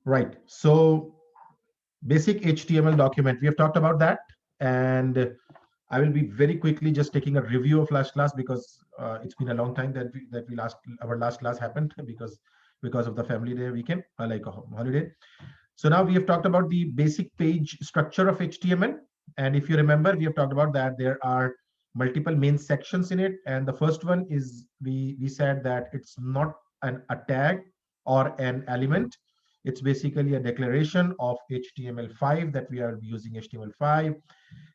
Right. So basic HTML document, we have talked about that. And I will be very quickly just taking a review of last class because it's been a long time that we last our last class happened because of the family day weekend, like a holiday. So now we have talked about the basic page structure of HTML. And if you remember, we have talked about that there are multiple main sections in it. And the first one is we said that it's not a tag or an element. It's basically a declaration of HTML5 that we are using HTML5.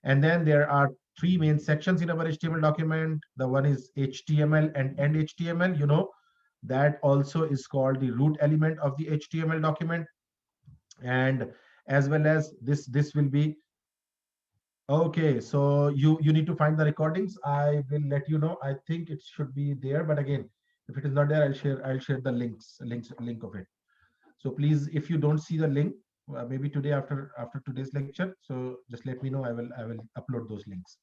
And then there are three main sections in our HTML document. The one is HTML and end HTML. That also is called the root element of the HTML document. And as well as this will be okay. So you need to find the recordings. I will let you know. I think it should be there, but again, if it is not there, I'll share the link of it. So please, if you don't see the link, maybe today after today's lecture, so just let me know. I will upload those links.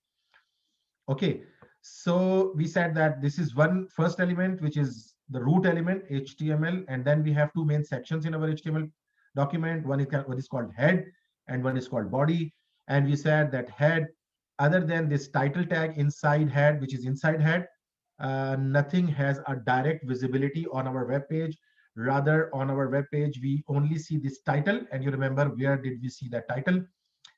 Okay, so we said that this is one first element, which is the root element, HTML, and then we have two main sections in our HTML document. One is called head, and one is called body. And we said that head, other than this title tag inside head, which is inside head, nothing has a direct visibility on our web page. Rather, on our web page, we only see this title. And you remember where did we see that title?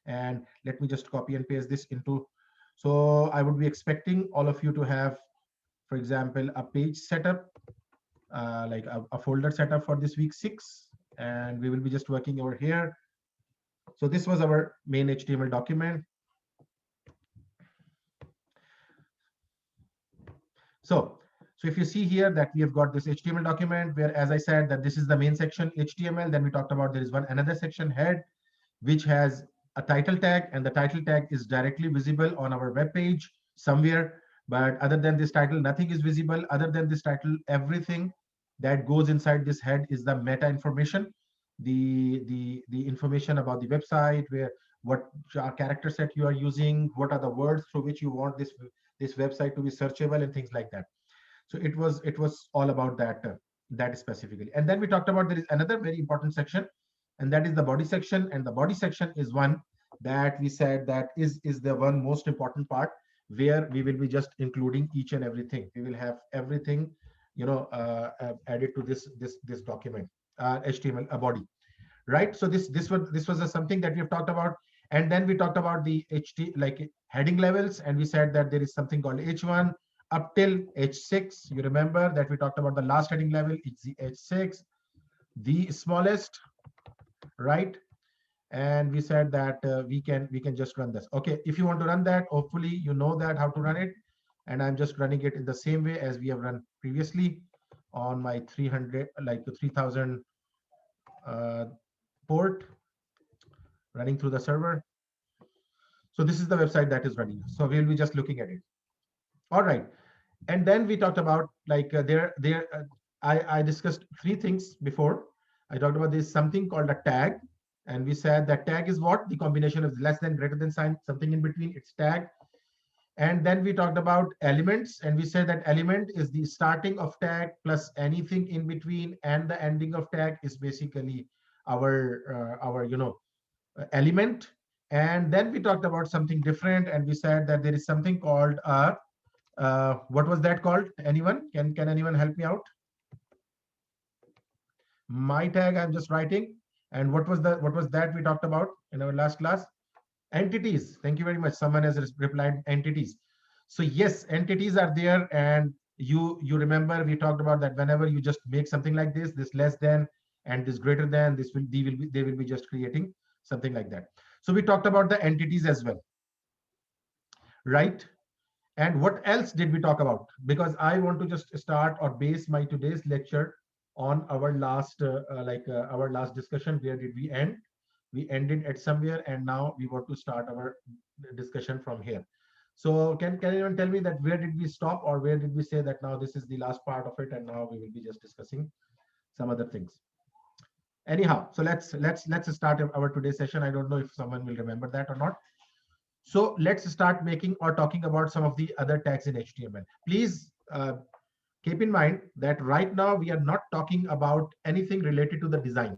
And let me just copy and paste this into. So I would be expecting all of you to have, for example, a page setup, like a folder setup for this week 6, and we will be just working over here. So this was our main HTML document. So if you see here that we have got this HTML document where, as I said, that this is the main section HTML. Then we talked about there is another section head, which has a title tag, and the title tag is directly visible on our web page somewhere. But other than this title, nothing is visible. Other than this title, everything that goes inside this head is the meta information, the information about the website, where what character set you are using, what are the words through which you want this website to be searchable, and things like that. So it was all about that specifically. And then we talked about there is another very important section, and that is the body section. And the body section is one that we said that is the one most important part, where we will be just including each and everything. We will have everything added to this document, HTML, a body, right? So this was something that we have talked about. And then we talked about the like heading levels, and we said that there is something called H1 up till H6. You remember that we talked about the last heading level, it's the H6, the smallest, right? And we said that we can just run this. Okay, if you want to run that, hopefully you know that how to run it. And I'm just running it in the same way as we have run previously on my 300, like the 3000 uh, port, running through the server. So this is the website that is running, so we'll be just looking at it. All right. And then we talked about like I discussed three things before. I talked about this something called a tag, and we said that tag is what? The combination of less than, greater than sign, something in between, it's tag. And then we talked about elements, and we said that element is the starting of tag plus anything in between, and the ending of tag is basically our element. And then we talked about something different, and we said that there is something called a what was that called? Anyone? Can anyone help me out? My tag, I'm just writing. And what was that we talked about in our last class? Entities. Thank you very much. Someone has replied entities. So yes, entities are there. And you remember we talked about that whenever you just make something like this less than and this greater than, this will they will be just creating something like that. So we talked about the entities as well, right? And what else did we talk about? Because I want to just start or base my today's lecture on our last discussion. Where did we end? We ended at somewhere, and now we want to start our discussion from here. So can anyone tell me that where did we stop, or where did we say that now this is the last part of it, and now we will be just discussing some other things? Anyhow, so let's start our today's session. I don't know if someone will remember that or not. So let's start making or talking about some of the other tags in HTML. Please keep in mind that right now we are not talking about anything related to the design.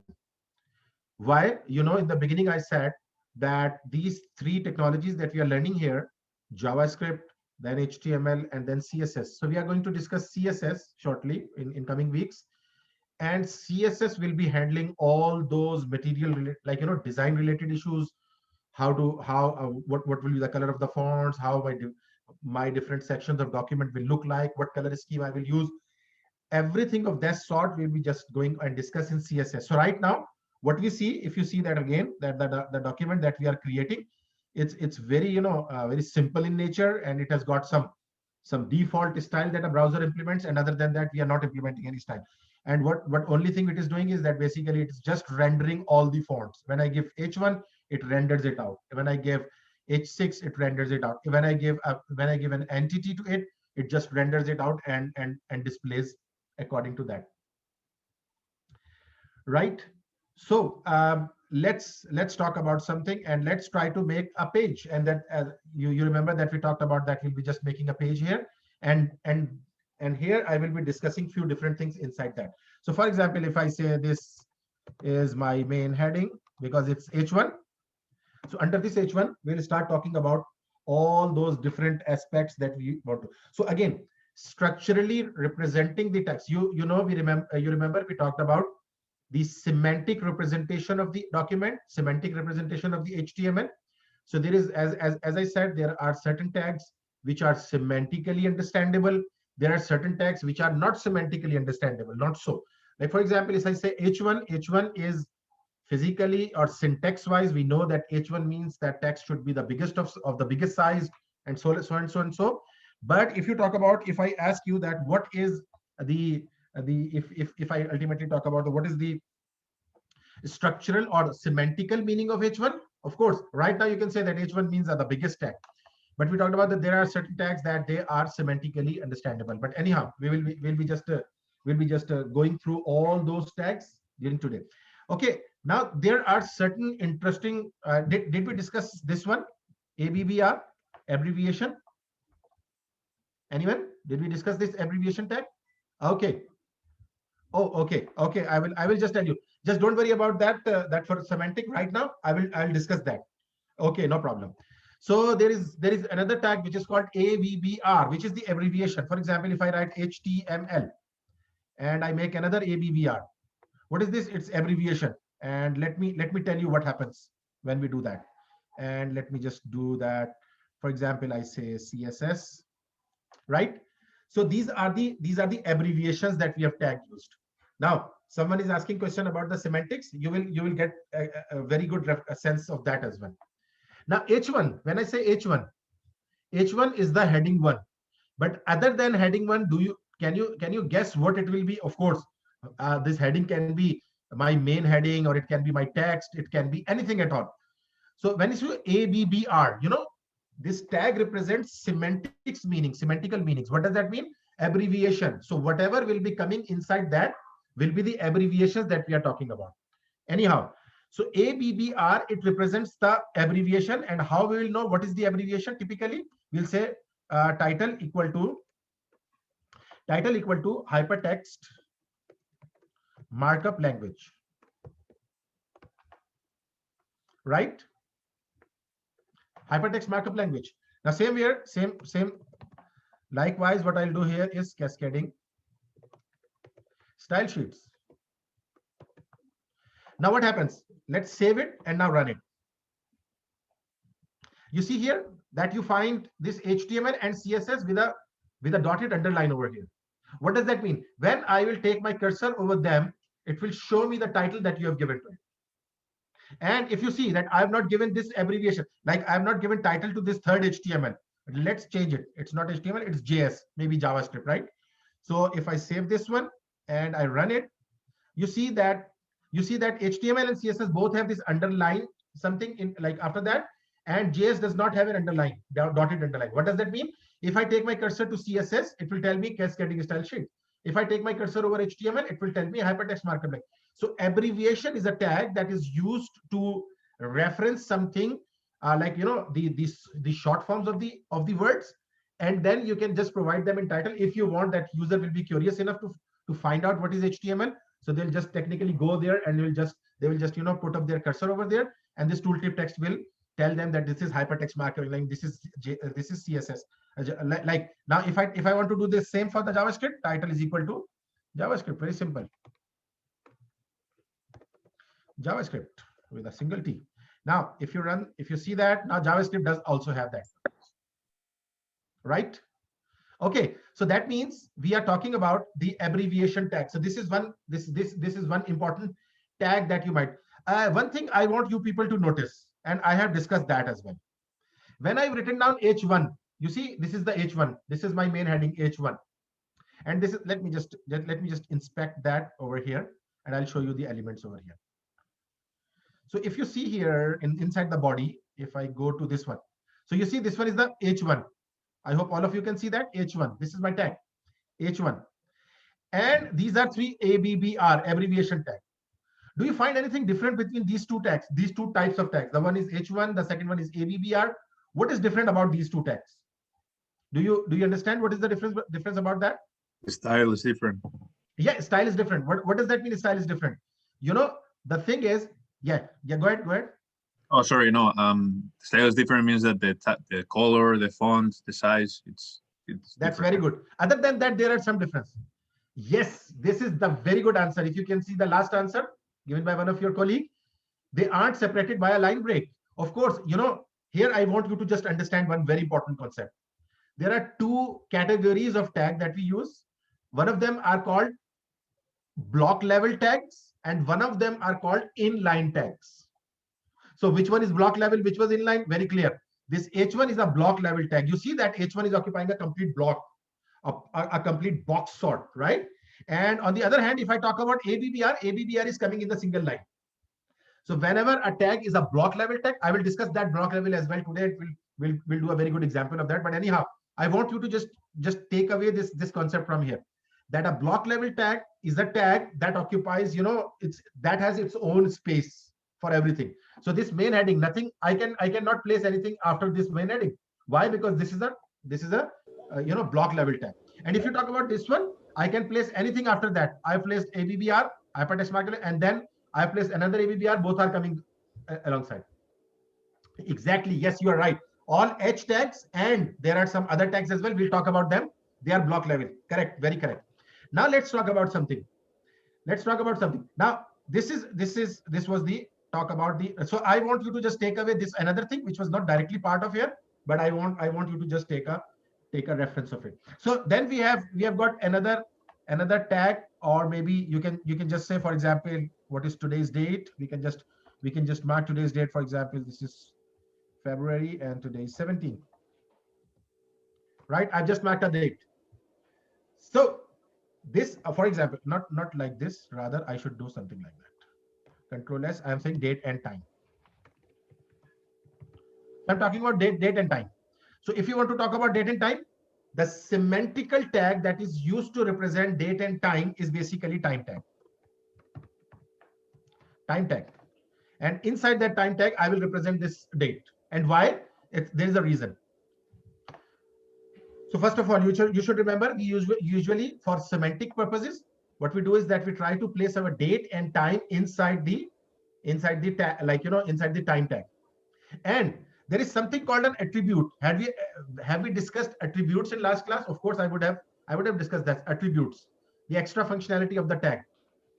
Why? You know, in the beginning I said that these three technologies that we are learning here, JavaScript, then HTML, and then CSS. So we are going to discuss CSS shortly in coming weeks. And CSS will be handling all those material like, you know, design related issues. What will be the color of the fonts, how my different sections of document will look like, what color scheme I will use. Everything of that sort will be just going and discuss in CSS. So right now, what we see, if you see that again, that the document that we are creating, it's very, you know, very simple in nature, and it has got some default style that a browser implements, and other than that, we are not implementing any style. And what only thing it is doing is that basically it's just rendering all the fonts. When I give H1, it renders it out. When I give H6, it renders it out. When I give an entity to it, it just renders it out and displays according to that, right? So let's talk about something, and let's try to make a page. And that, you remember that we talked about that we'll be just making a page here, and here I will be discussing few different things inside that. So for example, if I say this is my main heading because it's H1, so under this H1 we'll start talking about all those different aspects that we want to. So again, structurally representing the text, you remember we talked about the semantic representation of the document, semantic representation of the HTML. So there is, as I said, there are certain tags which are semantically understandable. There are certain tags which are not semantically understandable, not so. Like for example, if I say H1, H1 is physically or syntax wise, we know that H1 means that text should be the biggest of the biggest size, and so and so and so. But if you talk about, if I ask you that what is the if I ultimately talk about what is the structural or semantical meaning of H1, of course, right now you can say that H1 means are the biggest tag. But we talked about that there are certain tags that they are semantically understandable. But anyhow, we'll be just going through all those tags during today. Okay, now there are certain interesting. Did we discuss this one? ABBR abbreviation. Anyone? Did we discuss this abbreviation tag? Okay. Oh, okay, okay. I will just tell you. Just don't worry about that. That for semantic right now. I will discuss that. Okay, no problem. So there is another tag which is called ABBR, which is the abbreviation. For example, if I write HTML and I make another ABBR, what is this? It's abbreviation. And let me tell you what happens when we do that. And let me just do that. For example, I say CSS, right? So these are the abbreviations that we have tag used. Now, someone is asking question about the semantics. You will get a very good sense of that as well. Now, H1, when I say H1, H1 is the heading one. But other than heading one, can you guess what it will be? Of course, this heading can be my main heading, or it can be my text. It can be anything at all. So when you say ABBR, this tag represents semantics meaning, semantical meanings. What does that mean? Abbreviation. So whatever will be coming inside that will be the abbreviations that we are talking about. Anyhow, so ABBR, it represents the abbreviation. And how we will know what is the abbreviation? Typically, we'll say title equal to hypertext markup language, right? Hypertext markup language. Now, same here, same. Likewise, what I'll do here is cascading style sheets. Now, what happens? Let's save it and now run it. You see here that you find this HTML and CSS with a dotted underline over here. What does that mean? When I will take my cursor over them, it will show me the title that you have given to it. And if you see that I have not given this abbreviation, like I have not given title to this third HTML. Let's change it. It's not HTML, it's JS, maybe JavaScript, right? So if I save this one and I run it, you see that HTML and CSS both have this underline something in like after that, and JS does not have an underline, dotted underline. What does that mean? If I take my cursor to CSS, it will tell me cascading style sheet. If I take my cursor over HTML, it will tell me hypertext markup language. So abbreviation is a tag that is used to reference something like the short forms of the words, and then you can just provide them in title. If you want that user will be curious enough to find out what is HTML, So they'll just technically go there and they will just put up their cursor over there, and this tooltip text will tell them that this is hypertext markup, this is CSS. Like now, if I want to do the same for the JavaScript, title is equal to JavaScript. Very simple. JavaScript with a single T. Now, if you see that now JavaScript does also have that, right? Okay, so that means we are talking about the abbreviation tag. So this is one important tag that you might. One thing I want you people to notice, and I have discussed that as well. When I've written down H1, you see this is the H1. This is my main heading H1, and this is let me just inspect that over here, and I'll show you the elements over here. So if you see here inside the body, if I go to this one, so you see this one is the H1. I hope all of you can see that H1. This is my tag, H1. And these are 3 ABBR, abbreviation tag. Do you find anything different between these two tags, these two types of tags? The one is H1, the second one is ABBR. What is different about these two tags? Do you understand what is the difference about that? The style is different. Yeah, style is different. What does that mean? Style is different. The thing is, yeah, go ahead. Oh, sorry, no. Style is different means that the color, the font, the size, it's that's different. very good. Other than that, there are some differences. Yes, this is the very good answer. If you can see the last answer given by one of your colleagues, they aren't separated by a line break. Of course, here I want you to just understand one very important concept. There are two categories of tag that we use. One of them are called block level tags, and one of them are called inline tags. So which one is block level, which was inline? Very clear. This H1 is a block level tag. You see that H1 is occupying a complete block, a complete box sort, right? And on the other hand, if I talk about ABBR is coming in the single line. So whenever a tag is a block level tag, I will discuss that block level as well today. We'll do a very good example of that. But anyhow, I want you to just take away this concept from here, that a block level tag is a tag that occupies, that has its own space for everything. So this main heading, nothing, I cannot place anything after this main heading. Why? Because this is a block level tag. And if you talk about this one, I can place anything after that. I placed ABBR, hypertext markup, and then I placed another ABBR. Both are coming alongside. Exactly. Yes, you are right. All H tags, and there are some other tags as well. We'll talk about them. They are block level. Correct. Very correct. Now let's talk about something. Now this was the talk about the. So I want you to just take away this another thing which was not directly part of here, but I want you to just take a reference of it. So then we have got another tag, or maybe you can just say, for example, what is today's date? We can just mark today's date. For example, this is February and today is 17th, right? I've just marked a date. So this, for example, not like this, rather I should do something like that. Control S, I am saying date and time. I'm talking about date and time. So if you want to talk about date and time, the semantical tag that is used to represent date and time is basically time tag. Time tag. And inside that time tag, I will represent this date. And why? There is a reason. So first of all, you should remember, we usually for semantic purposes, what we do is that we try to place our date and time inside the tag, inside the time tag. And there is something called an attribute. Have we discussed attributes in last class? Of course, I would have discussed that attributes, the extra functionality of the tag.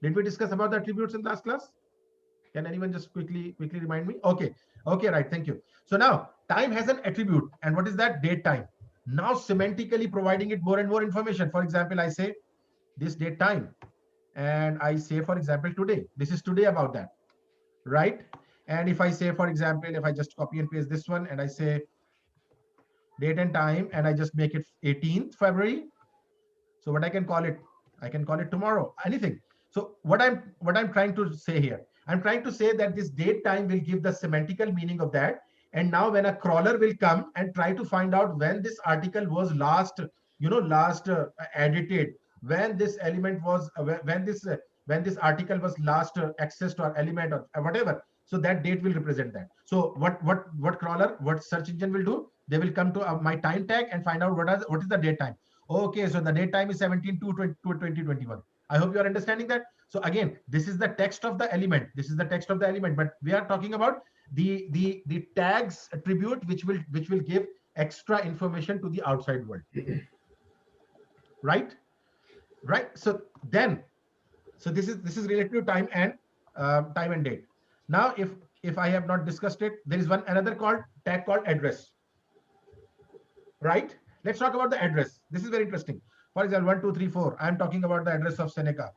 Did we discuss about the attributes in last class? Can anyone just quickly remind me? Okay, right. Thank you. So now time has an attribute, and what is that? Date time. Now semantically providing it more and more information. For example, I say this date time, and I say, for example, today. This is today about that, right? And if I say, for example, if I just copy and paste this one and I say date and time, and I just make it 18th February. So what I can call it tomorrow, anything. So what I'm trying to say here, I'm trying to say that this date time will give the semantical meaning of that. And now when a crawler will come and try to find out when this article was last edited, when this element was, when this article was last accessed or element or whatever. So that date will represent that. So what crawler, what search engine will do? They will come to my time tag and find out what is the date time. Okay, so the date time is 17/2/2021. I hope you are understanding that. So again, this is the text of the element. This is the text of the element, but we are talking about the tags attribute which will give extra information to the outside world. Right? Right. So this is related to time and date. Now, if I have not discussed it, there is another tag called address. Right? Let's talk about the address. This is very interesting. For example, 1, 2, 3, 4. I'm talking about the address of Seneca.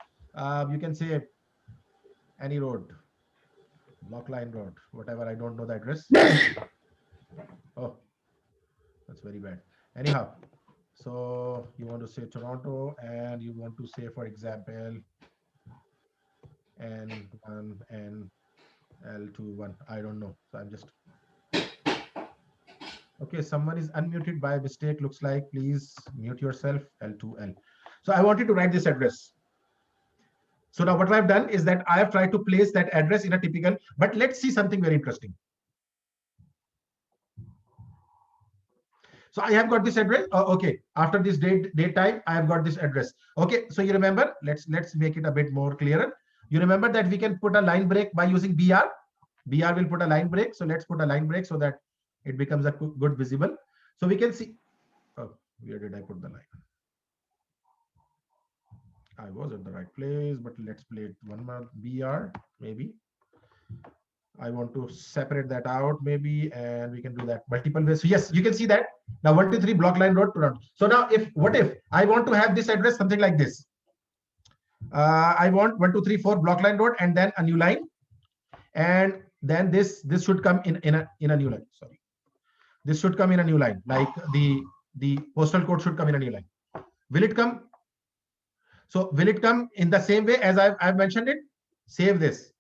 You can say any road, Block Line Road, whatever. I don't know the address. Oh, that's very bad. Anyhow, so you want to say Toronto, and you want to say, for example, N1 and L21. I don't know. So I'm just okay. Someone is unmuted by mistake. Looks like. Please mute yourself. L2L. So I wanted to write this address. So now what I've done is that I have tried to place that address in a typical, but let's see something very interesting. So I have got this address. Okay, after this date time, I have got this address. Okay, so you remember, let's make it a bit more clearer. You remember that we can put a line break by using BR. BR will put a line break. So let's put a line break so that it becomes a good visible. So we can see, oh, where did I put the line? I was at the right place, but let's play it one more BR, maybe. I want to separate that out, maybe, and we can do that multiple ways. So yes, you can see that now 1, 2, 3 Block Line Road, Toronto. So now what if I want to have this address something like this? I want 1, 2, 3, 4 Block Line Road and then a new line, and then this should come in a new line. Sorry, this should come in a new line, like the postal code should come in a new line. Will it come? So will it come in the same way as I've mentioned it? Save this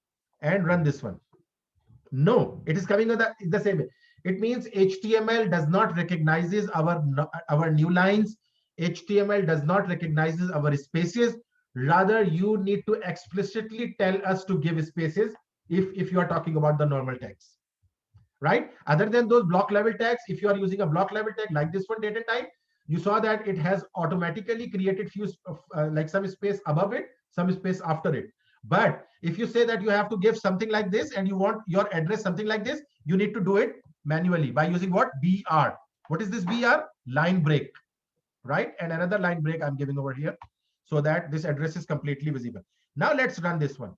and run this one. No, it is coming in the same way. It means HTML does not recognizes our new lines. HTML does not recognizes our spaces. Rather, you need to explicitly tell us to give spaces if you are talking about the normal tags, right? Other than those block level tags, if you are using a block level tag like this one, date and time, you saw that it has automatically created few like some space above it, some space after it. But if you say that you have to give something like this and you want your address something like this, you need to do it manually by using what? BR. What is this BR? Line break, right? And another line break I'm giving over here so that this address is completely visible. Now let's run this one.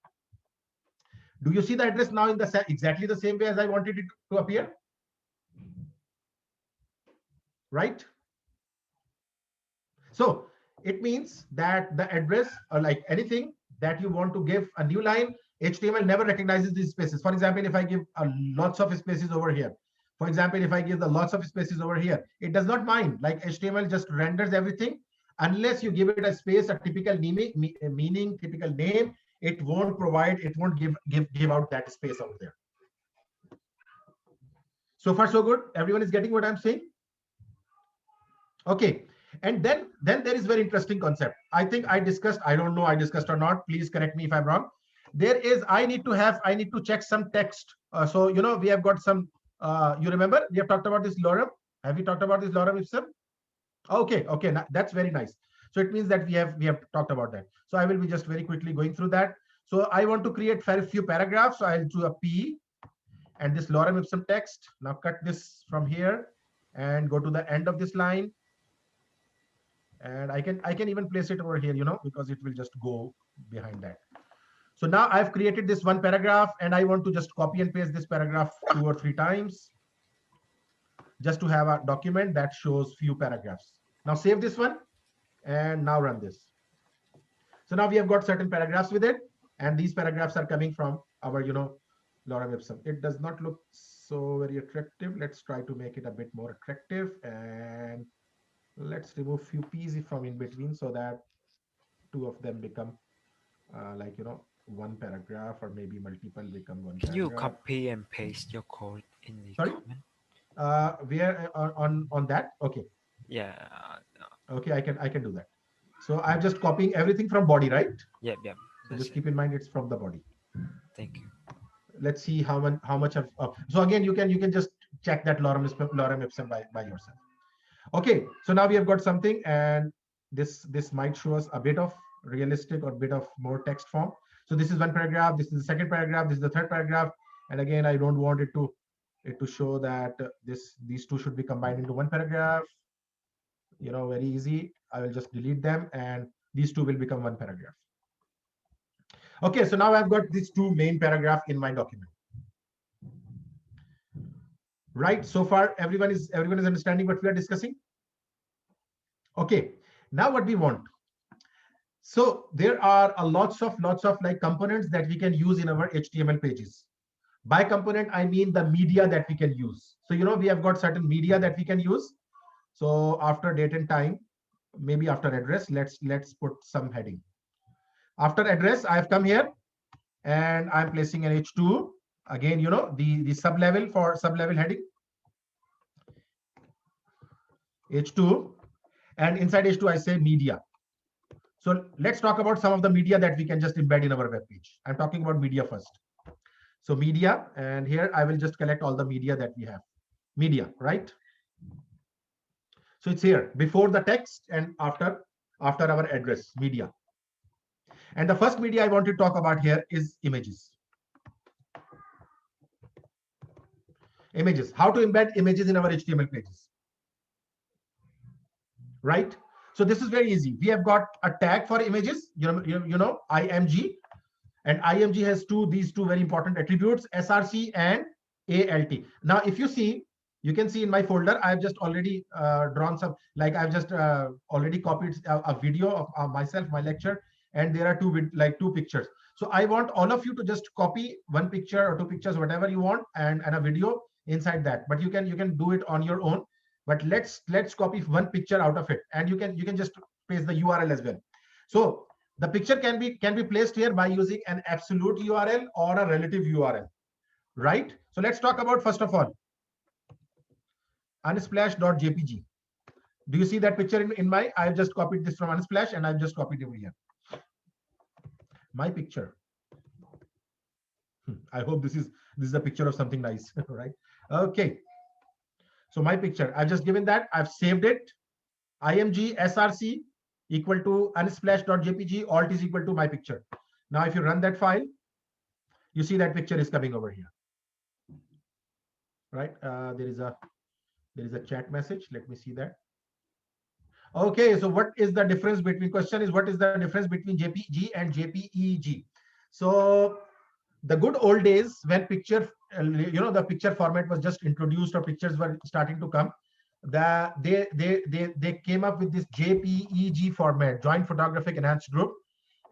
Do you see the address now in exactly the same way as I wanted it to appear? Right? So it means that the address, or like anything that you want to give a new line, HTML never recognizes these spaces. For example, if I give lots of spaces over here, for example, if I give the lots of spaces over here, it does not mind. Like HTML just renders everything unless you give it a space, a typical meaning, typical name. It won't provide. It won't give out that space over there. So far, so good. Everyone is getting what I'm saying? Okay. And then there is very interesting concept. I think I discussed, I don't know I discussed or not. Please correct me if I'm wrong. There is, I need to check some text. So, you know, we have got some, you remember we have talked about this lorem. Have we talked about this lorem ipsum? Okay. That's very nice. So it means that we have talked about that. So I will be just very quickly going through that. So I want to create a few paragraphs. So I'll do a P and this lorem ipsum text. Now cut this from here and go to the end of this line. And I can even place it over here, you know, because it will just go behind that. So now I've created this one paragraph and I want to just copy and paste this paragraph 2 or 3 times just to have a document that shows few paragraphs. Now save this one and now run this. So now we have got certain paragraphs with it, and these paragraphs are coming from our, you know, lorem ipsum. It does not look so very attractive. Let's try to make it a bit more attractive, and let's remove few p's from in between so that 2 of them become like, you know, one paragraph, or maybe multiple become one Can paragraph. you copy and paste your code in the comment? Where on that? Okay. Yeah. Okay, I can do that. So I'm just copying everything from body, right? Yeah. So just keep in mind it's from the body. Thank you. Let's see how much of. So again, you can just check that lorem ipsum by yourself. Okay, so now we have got something, and this might show us a bit of realistic or bit of more text form. So this is one paragraph, this is the second paragraph, this is the third paragraph. And again, I don't want it to show that these two should be combined into one paragraph. Very easy. I will just delete them and these two will become one paragraph. Okay, so now I've got these two main paragraphs in my document. Right, so far everyone is understanding what we are discussing. Okay, now what we want. So there are lots of like components that we can use in our HTML pages. By component, I mean the media that we can use. So we have got certain media that we can use. So after date and time, maybe after address, let's put some heading. After address, I have come here and I'm placing an H2. Again, the sub-level for sub-level heading. H2, and inside H2 I say media. So let's talk about some of the media that we can just embed in our web page. I'm talking about media first. So media, and here I will just collect all the media that we have. Media, right? So it's here before the text and after our address, media. And the first media I want to talk about here is images. Images. How to embed images in our HTML pages. Right? So this is very easy. We have got a tag for images, IMG, and IMG has these two very important attributes, SRC and ALT. Now, if you see, you can see in my folder, I've just already drawn some, like I've just already copied a video of myself, my lecture, and there are two pictures. So I want all of you to just copy one picture or two pictures, whatever you want, and a video inside that. But you can do it on your own. But let's copy one picture out of it, and you can just paste the URL as well. So the picture can be placed here by using an absolute URL or a relative URL, right? So let's talk about first of all unsplash.jpg. Do you see that picture in my? I've just copied this from Unsplash and I've just copied it over here. My picture. I hope this is a picture of something nice, right? Okay. So my picture, I've just given that, I've saved it. IMG SRC equal to unsplash.jpg, alt is equal to my picture. Now, if you run that file, you see that picture is coming over here, right? There is a chat message. Let me see that. Okay, so what is the difference between, question is, what is the difference between JPG and JPEG? So the good old days when picture, the picture format was just introduced or pictures were starting to come, they came up with this JPEG format, Joint Photographic Enhanced Group,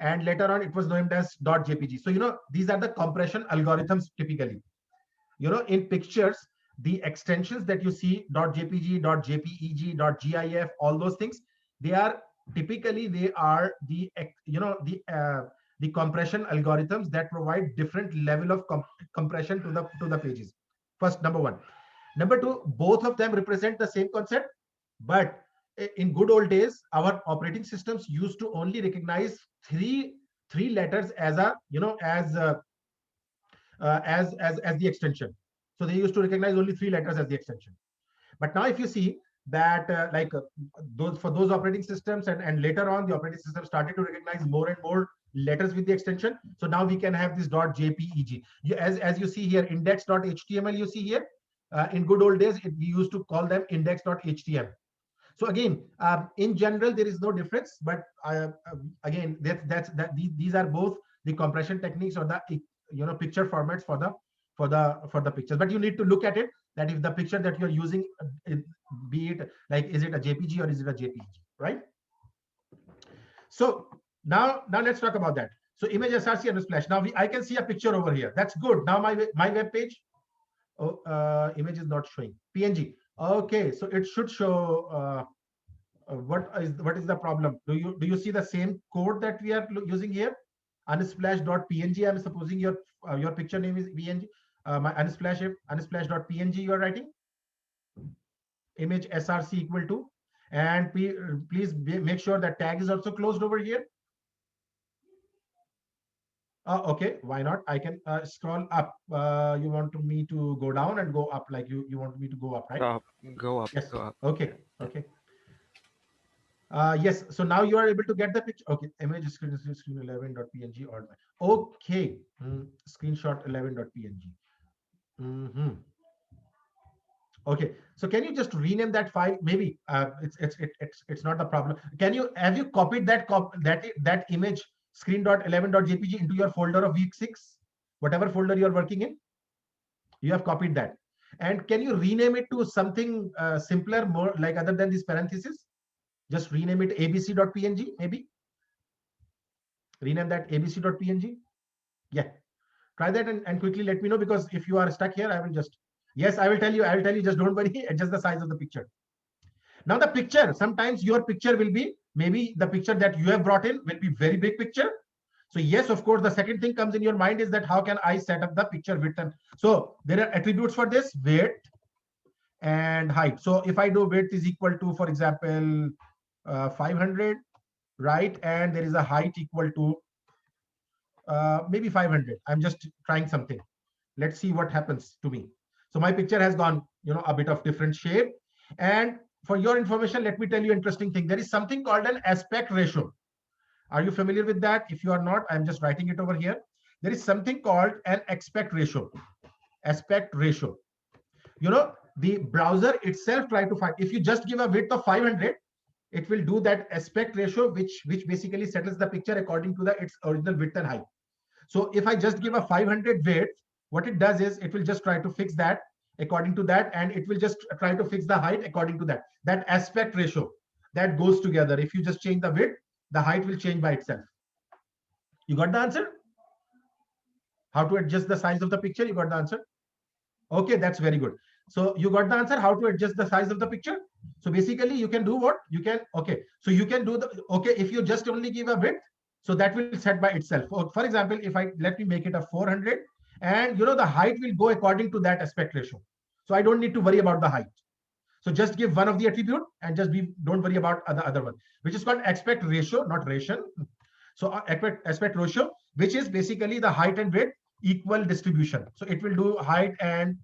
and later on it was named as .jpg. So these are the compression algorithms typically. In pictures, the extensions that you see, .jpg, .jpeg, .gif, all those things, they are typically the compression algorithms that provide different level of compression to the pages. First, number one. Number two, both of them represent the same concept, but in good old days, our operating systems used to only recognize three letters as the extension. So they used to recognize only 3 letters as the extension. But now if you see that those operating systems and later on the operating system started to recognize more and more letters with the extension. So now we can have this .jpeg. As you see here, index.html you see here. In good old days, we used to call them index.html. So again, in general, there is no difference. But again, these are both the compression techniques or the picture formats for the pictures. But you need to look at it, that if the picture that you're using, be it like, is it a JPG or is it a JPEG, right? So now let's talk about that. So image SRC and Splash. Now I can see a picture over here. That's good. Now my web page. Oh, image is not showing. PNG. Okay, so it should show. What is the problem? Do you see the same code that we are using here? Unsplash.png. I'm supposing your picture name is PNG. My unsplash.png you are writing. Image SRC equal to, and please make sure that tag is also closed over here. Okay, why not? I can scroll up. You want me to go down and go up, like you want me to go up, right? Go up. Yes. Go up. Okay. Okay. Yes, so now you are able to get the picture. Okay, image screen 11.png or okay, screenshot 11.png. Okay, so can you just rename that file? Maybe it's not the problem. Can you have you copied that image screen.11.jpg into your folder of week 6, whatever folder you are working in? You have copied that, and can you rename it to something simpler, more like other than these parentheses? Just rename it abc.png, maybe rename that abc.png. Yeah, try that and quickly let me know, because if you are stuck here, I will just, yes, I will tell you, just don't worry, adjust the size of the picture. Now the picture, sometimes your picture will be, maybe the picture that you have brought in will be very big picture. So yes, of course, the second thing comes in your mind is that how can I set up the picture width? And so there are attributes for this: width and height. So if I do width is equal to, for example, 500, right? And there is a height equal to maybe 500. I'm just trying something. Let's see what happens to me. So my picture has gone, a bit of different shape. And for your information, let me tell you an interesting thing. There is something called an aspect ratio. Are you familiar with that? If you are not, I'm just writing it over here. There is something called an aspect ratio. Aspect ratio. The browser itself try to find, if you just give a width of 500, it will do that aspect ratio, which basically settles the picture according to its original width and height. So if I just give a 500 width, what it does is it will just try to fix that according to that, and it will just try to fix the height according to that aspect ratio that goes together. If you just change the width, the height will change by itself. You got the answer? How to adjust the size of the picture? You got the answer? Okay, that's very good. So you got the answer, how to adjust the size of the picture. So basically you can do what you can. Okay, so you can do if you just only give a width, so that will set by itself. For example, if I let me make it a 400, and the height will go according to that aspect ratio. So I don't need to worry about the height. So just give one of the attribute and just don't worry about the other one, which is called aspect ratio, not ration. So aspect ratio, which is basically the height and width equal distribution. So it will do height and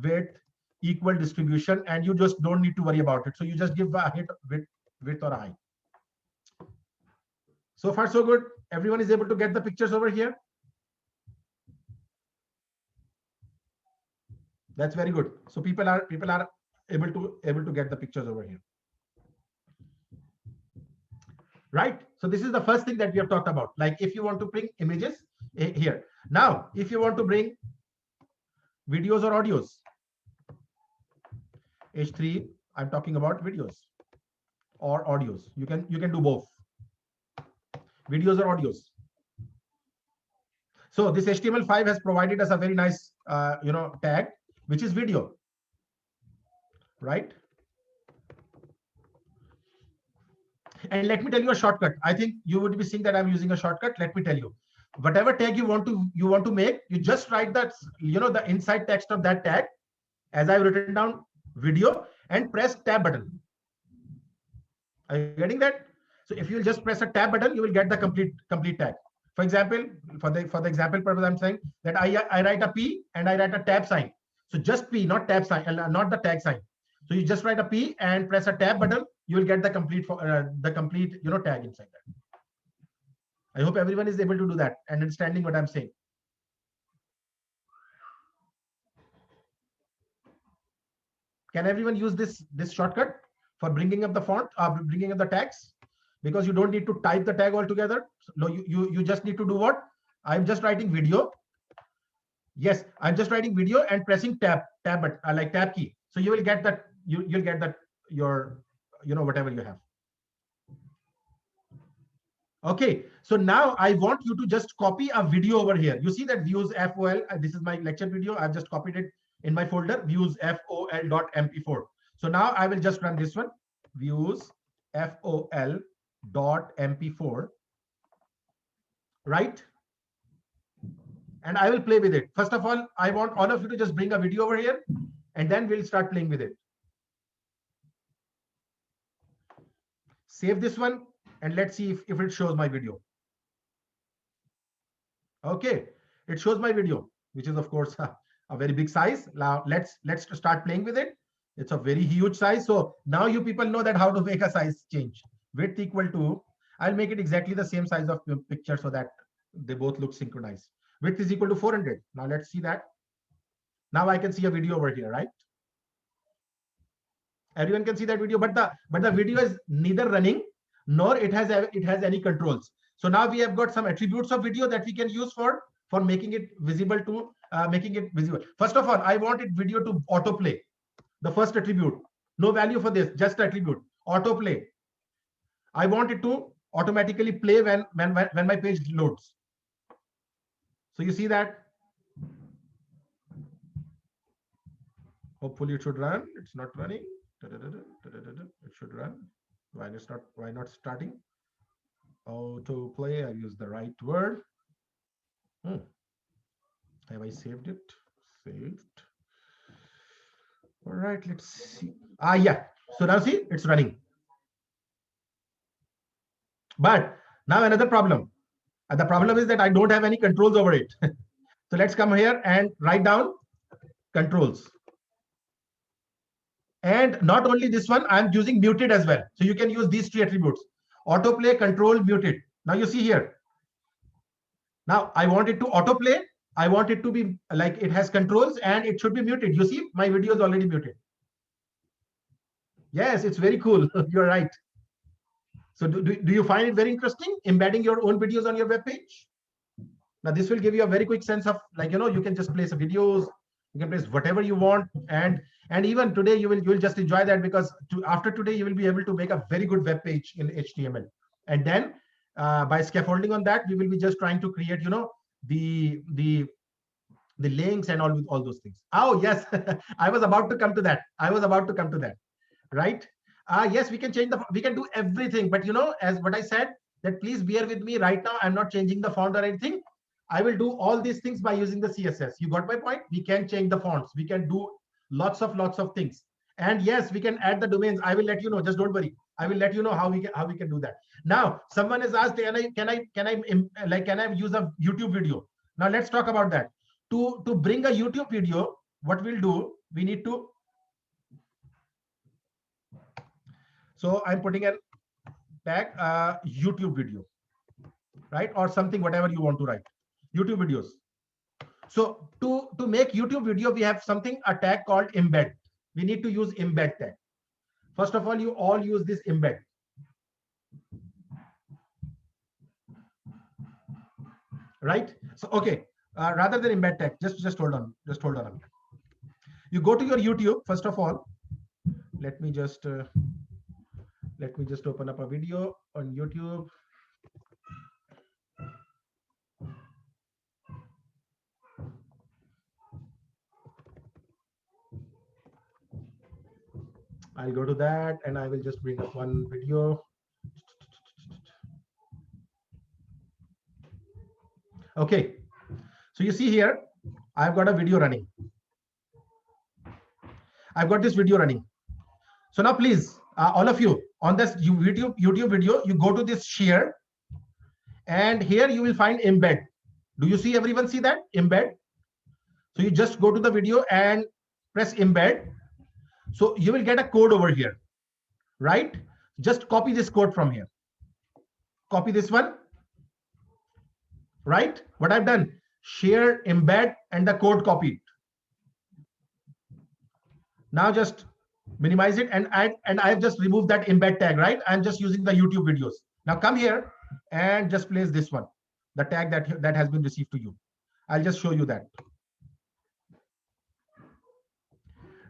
width equal distribution, and you just don't need to worry about it. So you just give a height, width or a height. So far so good. Everyone is able to get the pictures over here. That's very good. So people are able to get the pictures over here, right? So this is the first thing that we have talked about. Like if you want to bring images here. Now if you want to bring videos or audios, H3, I'm talking about videos or audios. You can do both, videos or audios. So this HTML5 has provided us a very nice tag, which is video, right? And let me tell you a shortcut. I think you would be seeing that I'm using a shortcut. Let me tell you, whatever tag you want to make, you just write that, the inside text of that tag, as I've written down, video, and press tab button. Are you getting that? So if you just press a tab button, you will get the complete tag. For example, for the example purpose, I'm saying that I write a P and I write a tab sign. So just P, not tab sign, not the tag sign. So you just write a P and press a tab button. You will get the complete tag inside that. I hope everyone is able to do that and understanding what I'm saying. Can everyone use this shortcut for bringing up the font or bringing up the tags? Because you don't need to type the tag altogether. No, you just need to do what? I'm just writing video. Yes, I'm just writing video and pressing tab like tab key. So you will get that, you'll get that your whatever you have. Okay, so now I want you to just copy a video over here. You see that views FOL, this is my lecture video. I've just copied it in my folder, views FOL.mp4. So now I will just run this one, views FOL.mp4, right? And I will play with it. First of all, I want all of you to just bring a video over here, and then we'll start playing with it. Save this one, and let's see if it shows my video. Okay, it shows my video, which is of course a very big size. Now let's start playing with it. It's a very huge size. So now you people know that how to make a size change. width equal to, I'll make it exactly the same size of picture so that they both look synchronized. Width is equal to 400. Now let's see that. Now I can see a video over here, right? Everyone can see that video, but the video is neither running nor it has any controls. So now we have got some attributes of video that we can use for making it visible to making it visible. First of all, I want it video to autoplay. The first attribute, no value for this, just attribute autoplay. I want it to automatically play when my page loads. So you see that. Hopefully it should run. It's not running. It should run. Why not starting? Autoplay. I use the right word. Have I saved it? Saved. All right, let's see. Yeah. So now see, it's running. But now another problem. The problem is that I don't have any controls over it. So let's come here and write down controls. And not only this one, I'm using muted as well. So you can use these three attributes: autoplay, control, muted. Now you see here. Now I want it to autoplay. I want it to be like it has controls and it should be muted. You see, my video is already muted. Yes, it's very cool. You're right. So do you find it very interesting embedding your own videos on your web page? Now this will give you a very quick sense of, like, you know, you can just place videos, you can place whatever you want, and even today you will just enjoy that, because after today you will be able to make a very good web page in HTML, and then by scaffolding on that we will be just trying to create, you know, the links and all those things. Oh yes, I was about to come to that. Right? Yes, we can do everything, but you know, as what I said, that please bear with me right now. I'm not changing the font or anything. I will do all these things by using the CSS. You got my point? We can change the fonts. We can do lots of things. And yes, we can add the domains. I will let you know. Just don't worry. I will let you know how we can do that. Now, someone has asked, can I use a YouTube video? Now let's talk about that. To bring a YouTube video, what we'll do, we need to. So I'm putting a tag YouTube video, right? Or something, whatever you want to write. YouTube videos. So to make YouTube video, we have a tag called embed. We need to use embed tag. First of all, you all use this embed. Right? So okay, rather than embed tag, just hold on. Just hold on a minute. You go to your YouTube, first of all. Let me just open up a video on YouTube. I'll go to that and I will just bring up one video. Okay, so you see here, I've got a video running. I've got this video running. So now please, all of you on this YouTube video, you go to this share, and here you will find embed. Do you see, everyone see that embed? So you just go to the video and press embed. So you will get a code over here, right? Just copy this code from here. Copy this one, right? What I've done, share, embed, and the code copied. Now just minimize it, and I've just removed that embed tag, right? I'm just using the YouTube videos. Now come here and just place this one, the tag that has been received to you. I'll just show you that.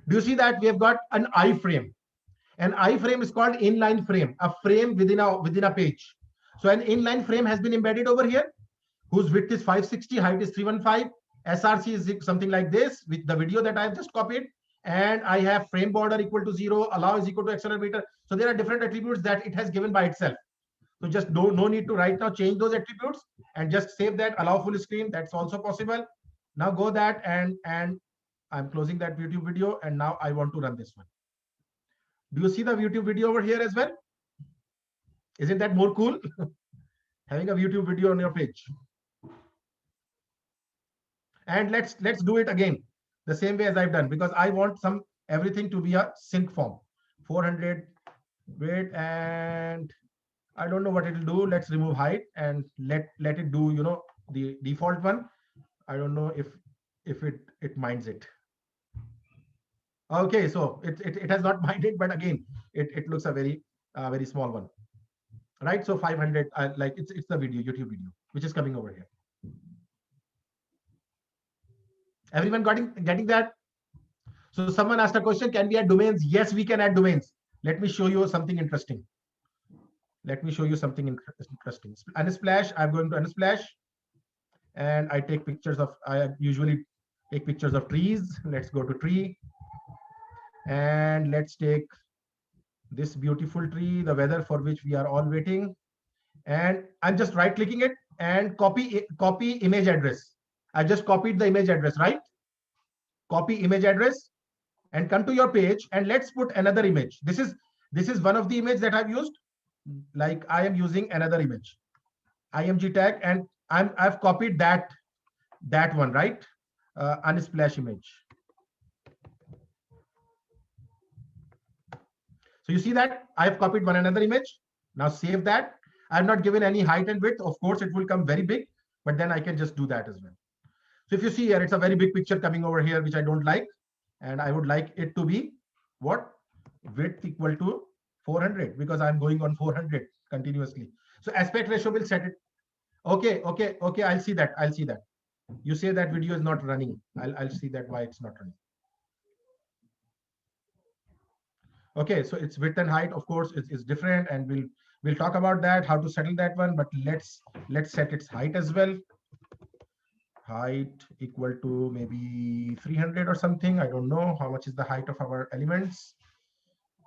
Do you see that we have got an iframe? An iframe is called inline frame, a frame within a page. So an inline frame has been embedded over here, whose width is 560, height is 315, SRC is something like this with the video that I have just copied, and I have frame border equal to 0, allow is equal to accelerometer. So there are different attributes that it has given by itself. So just no need to right now change those attributes, and just save that, allow full screen. That's also possible. Now go that, and I'm closing that YouTube video, and now I want to run this one. Do you see the YouTube video over here as well? Isn't that more cool? Having a YouTube video on your page. And let's do it again the same way as I've done, because I want everything to be a sync form. 400 width and I don't know what it'll do. Let's remove height and let it do, you know, the default one. I don't know if it minds it. Okay, so it has not minded, but again, it looks a very small one, right? So 500, like it's the video, YouTube video, which is coming over here. Everyone getting that? So someone asked a question, can we add domains? Yes, we can add domains. Let me show you something interesting. Let me show you something interesting. Unsplash, I'm going to Unsplash, and I take pictures of, I usually take pictures of trees. Let's go to tree, and let's take this beautiful tree, the weather for which we are all waiting. And I'm just right clicking it and copy image address. I just copied the image address, right? Copy image address and come to your page, and let's put another image. This is one of the image that I've used. Like I am using another image, img tag, and I've copied that one, right? Unsplash image. So you see that I've copied one another image. Now save that. I've not given any height and width. Of course, it will come very big, but then I can just do that as well. So if you see here, it's a very big picture coming over here, which I don't like. And I would like it to be what? Width equal to 400, because I'm going on 400 continuously. So aspect ratio will set it. Okay. I'll see that. You say that video is not running. I'll see that why it's not running. Okay, so it's width and height, of course, is different, and we'll talk about that, how to settle that one. But let's set its height as well. Height equal to maybe 300 or something. I don't know how much is the height of our elements.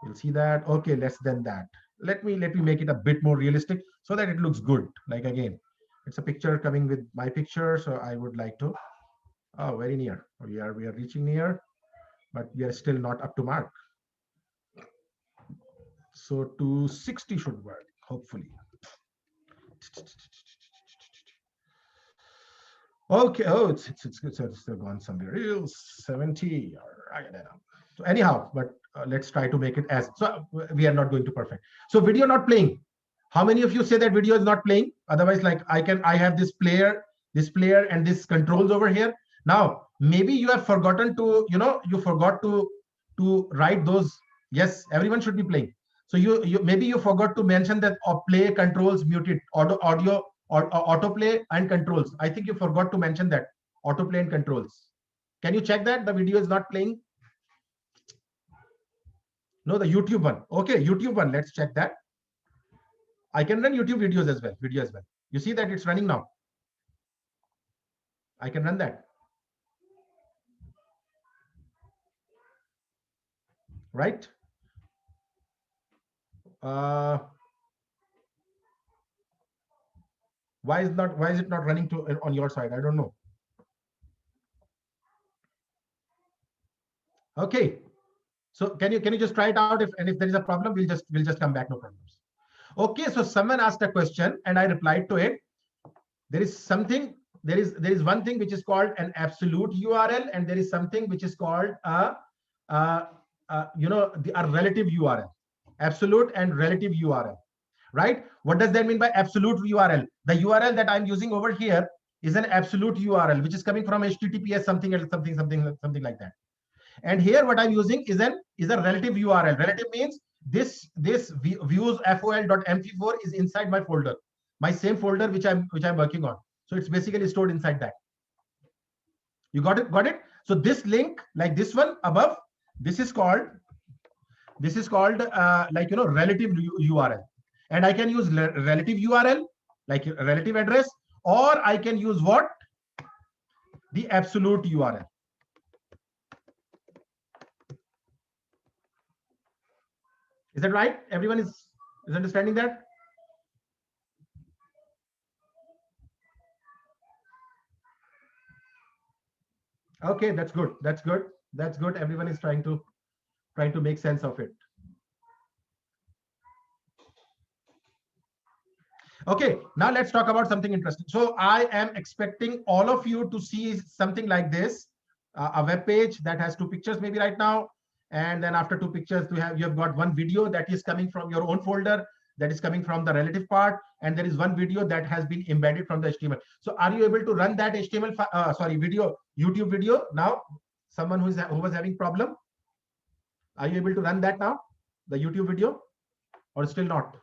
You'll see that. Okay, less than that. Let me make it a bit more realistic so that it looks good. Like again, it's a picture coming with my picture, so I would like to. Oh, very near. We are reaching near, but we are still not up to mark. So 260 should work, hopefully. Okay. Oh, it's gone somewhere else. 70. All right. So anyhow, but let's try to make it as. So we are not going to perfect. So video not playing. How many of you say that video is not playing? Otherwise, like I have this player, and this controls over here. Now maybe you have forgotten to, you forgot to write those. Yes, everyone should be playing. So you maybe you forgot to mention that play controls muted audio or autoplay and controls. I think you forgot to mention that autoplay and controls. Can you check that the video is not playing? No, the YouTube one. Okay, YouTube one. Let's check that. I can run YouTube videos as well. You see that it's running now. I can run that. Right? Why is it not running on your side? I don't know. Okay, so can you just try it out, if there is a problem, we'll just come back, no problems. Okay, so someone asked a question and I replied to it. There is one thing which is called an absolute URL, and there is something which is called a relative URL. Absolute and relative URL. Right? What does that mean by absolute URL? The URL that I'm using over here is an absolute URL, which is coming from HTTPS something like that. And here what I'm using is a relative URL. Relative means this views fol.mp4 is inside my folder, my same folder which I'm working on. So it's basically stored inside that. You got it? So this link, like this one above, this is called relative URL. And I can use relative URL, like relative address, or I can use what? The absolute URL. Is that right? Everyone is understanding that? Okay, that's good. Everyone is trying to make sense of it. Okay, now let's talk about something interesting. So I am expecting all of you to see something like this, a web page that has 2 pictures maybe right now. And then after 2 pictures, you have got one video that is coming from your own folder. that is coming from the relative part, and there is one video that has been embedded from the HTML. So are you able to run that HTML video, YouTube video now? Someone who was having problem, are you able to run that now, the YouTube video, or still not?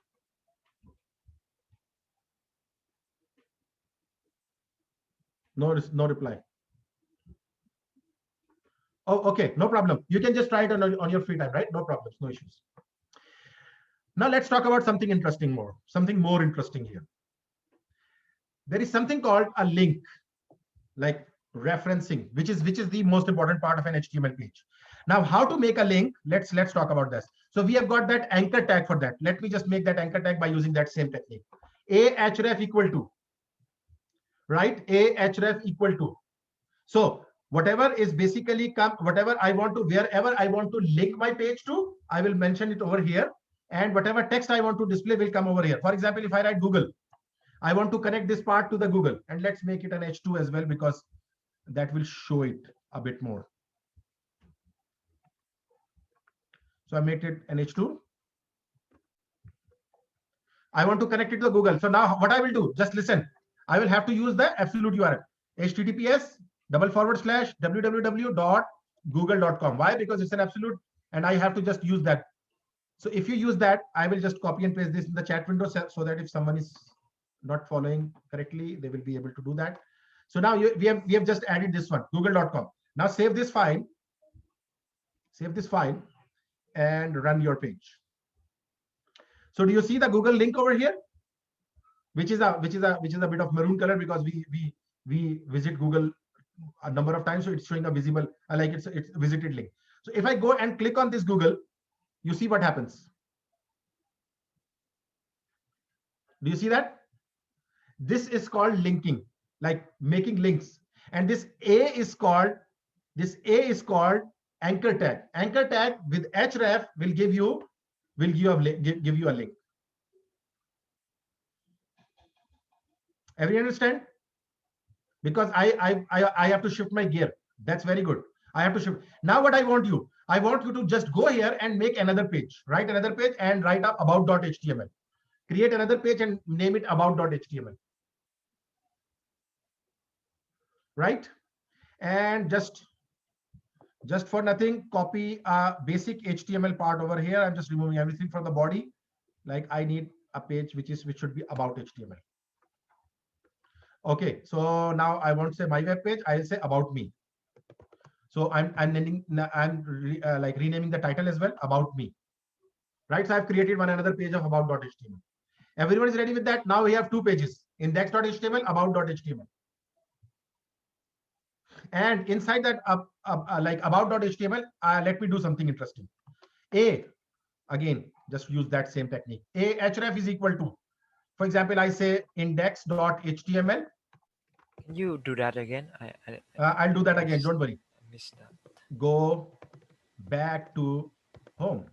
No reply. Oh, okay, no problem. You can just try it on your free time, right? No problems, no issues. Now let's talk about something interesting something more interesting here. There is something called a link, like referencing, which is the most important part of an HTML page. Now, how to make a link? Let's talk about this. So we have got that anchor tag for that. Let me just make that anchor tag by using that same technique. Ahref equal to, right? Ahref equal to. So whatever is basically whatever I want to, wherever I want to link my page to, I will mention it over here. And whatever text I want to display will come over here. For example, if I write Google, I want to connect this part to the Google, and let's make it an H2 as well, because that will show it a bit more. So I made it an H2. I want to connect it to the Google. So now what I will do, just listen. I will have to use the absolute URL, https://www.google.com. Why? Because it's an absolute, and I have to just use that. So if you use that, I will just copy and paste this in the chat window, so that if someone is not following correctly, they will be able to do that. So now we have just added this one, google.com. Now save this file, and run your page. So do you see the Google link over here, which is a bit of maroon color, because we visit Google a number of times, so it's showing a visible, like it's visited link. So if I go and click on this Google, you see what happens. Do you see that? This is called linking, like making links. And this A is called anchor tag. Anchor tag with href will give you a link. Everyone understand? Because I have to shift my gear. That's very good. I have to shift. Now what I want you to just go here and make another page. Write another page and write up about.html. Create another page and name it about.html. Right? And just for nothing, copy a basic HTML part over here. I'm just removing everything from the body. Like I need a page which should be about HTML. Okay, so now I won't say my web page. I'll say about me. So I'm renaming the title as well, about me. Right? So I've created another page of about.html. Everyone is ready with that? Now we have two pages: index.html, about.html. And inside that like about.html, let me do something interesting. Again, just use that same technique. Ahref is equal to, for example, I say index.html. Can you do that again? I'll do that again. Don't worry. I missed that. Go back to home.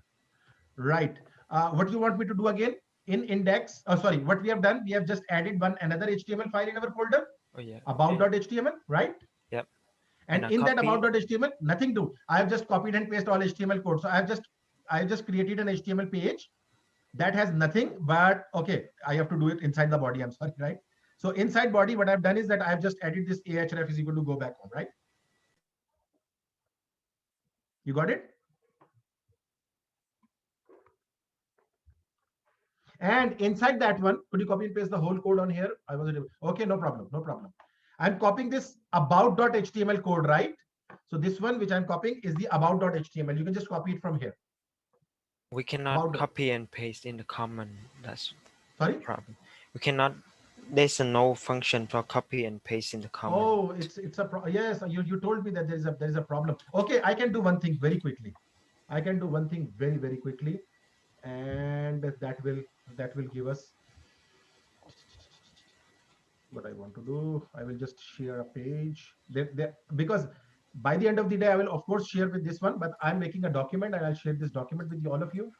Right. What you want me to do again? In index, what we have done, we have just added another HTML file in our folder. Oh yeah. About.html, right? Yep. And in that about.html, nothing to. I have just copied and pasted all HTML code. So I just created an HTML page that has nothing, but okay, I have to do it inside the body. I'm sorry, right? So inside body, what I've done is that I've just added this ahref is equal to go back home, right? You got it? And inside that one, could you copy and paste the whole code on here? I wasn't able. Okay, no problem. I'm copying this about.html code, right? So this one which I'm copying is the about.html. You can just copy it from here. We cannot copy and paste in the comment. That's sorry. the problem. We cannot. There's no function for copy and paste in the comment. Oh, it's a yes. You told me that there is a problem. Okay, I can do one thing very quickly. Very quickly, and that will give us what I want to do. I will just share a page because by the end of the day, I will of course share with this one, but I'm making a document and I'll share this document with all of you.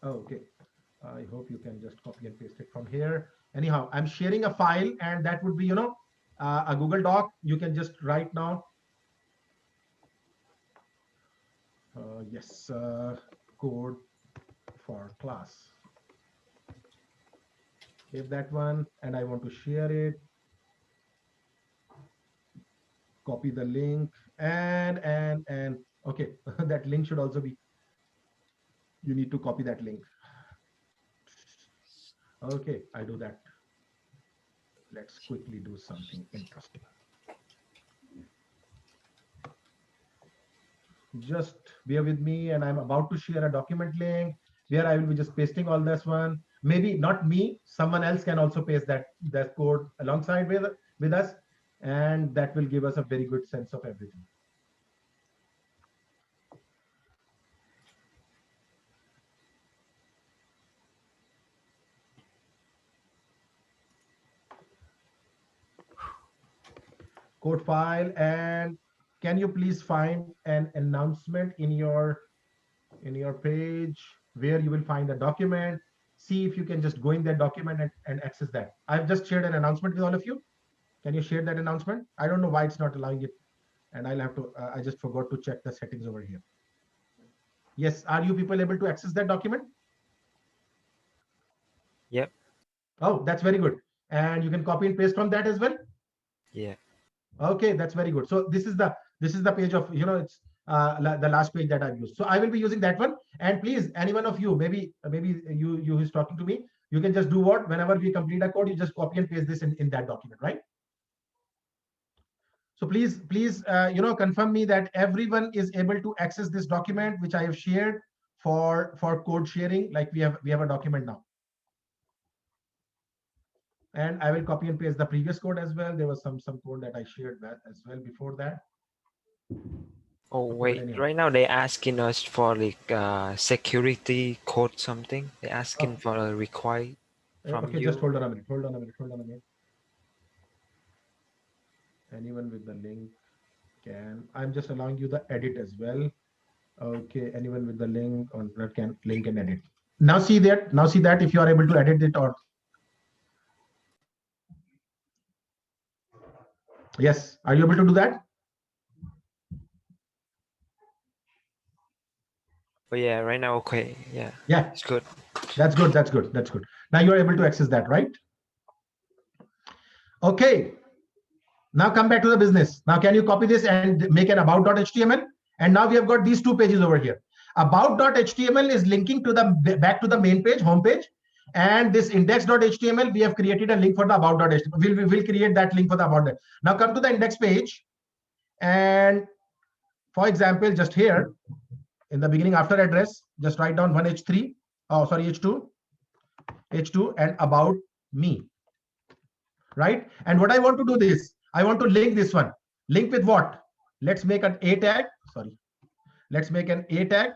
Okay. I hope you can just copy and paste it from here. Anyhow, I'm sharing a file, and that would be, a Google Doc. You can just write now. Yes, code for class. Save that one, and I want to share it. Copy the link, and okay, that link should also be. You need to copy that link. Okay, I do that. Let's quickly do something interesting. Just bear with me, and I'm about to share a document link where I will be just pasting all this one. Maybe not me, someone else can also paste that code alongside with us, and that will give us a very good sense of everything. Code file, and can you please find an announcement in your page where you will find a document. See if you can just go in that document and access that. I've just shared an announcement with all of you. Can you share that announcement? I don't know why it's not allowing it, and I'll have to, I just forgot to check the settings over here. Yes, are you people able to access that document? Yep. Oh, that's very good. And you can copy and paste from that as well. Yeah. Okay, that's very good. So this is the page of, it's the last page that I've used. So I will be using that one. And please, any one of you, maybe you who's talking to me, you can just do what, whenever we complete a code, you just copy and paste this in that document, right? So please, confirm me that everyone is able to access this document which I have shared for code sharing. Like we have a document now. And I will copy and paste the previous code as well. There was some code that I shared that as well before that. Oh wait, right now they're asking us for like security code something. They're asking for a require from okay, you. just hold on a minute. Anyone with the link can. I'm just allowing you the edit as well. Okay, anyone with the link on that can link and edit. Now see that if you are able to edit it, or yes, are you able to do that? Oh yeah, right now okay. Yeah. Yeah, It's good. That's good. Now you're able to access that, right? Okay. Now come back to the business. Now can you copy this and make an about.html? And now we have got these two pages over here. About.html is linking to the back to the main page, home page. And this index.html, we have created a link for the about.html. We'll create that link for the about. Now come to the index page. And for example, just here in the beginning after address, just write down one H3. Oh, sorry, H2 and about me. Right? And what I want to do this, I want to link this one. Link with what? Let's make an A tag. Sorry. Let's make an A tag,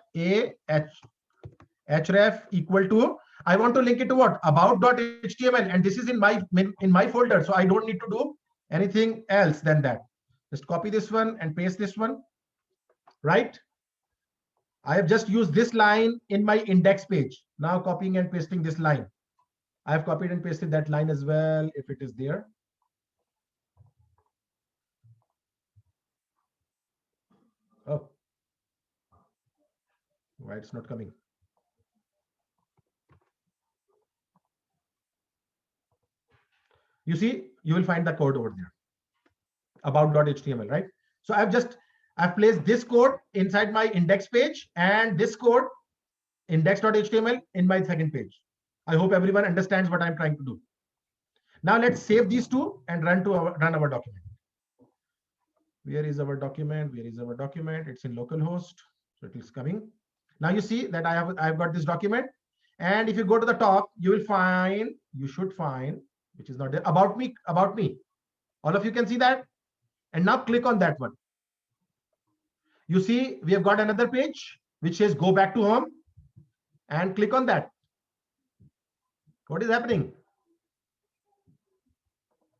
href equal to, I want to link it to what? About.html, and this is in my folder, so I don't need to do anything else than that. Just copy this one and paste this one, right? I have just used this line in my index page. Now copying and pasting this line. I have copied and pasted that line as well, if it is there. Oh, why it's not coming? You see, you will find the code over there, about.html, right? So I've placed this code inside my index page and this code, index.html, in my second page. I hope everyone understands what I'm trying to do. Now let's save these two and run our document. Where is our document? It's in localhost, so it is coming. Now you see that I've got this document, and if you go to the top, you should find, which is not there, about me. All of you can see that, and now click on that one. You see we have got another page which says go back to home, and click on that. What is happening?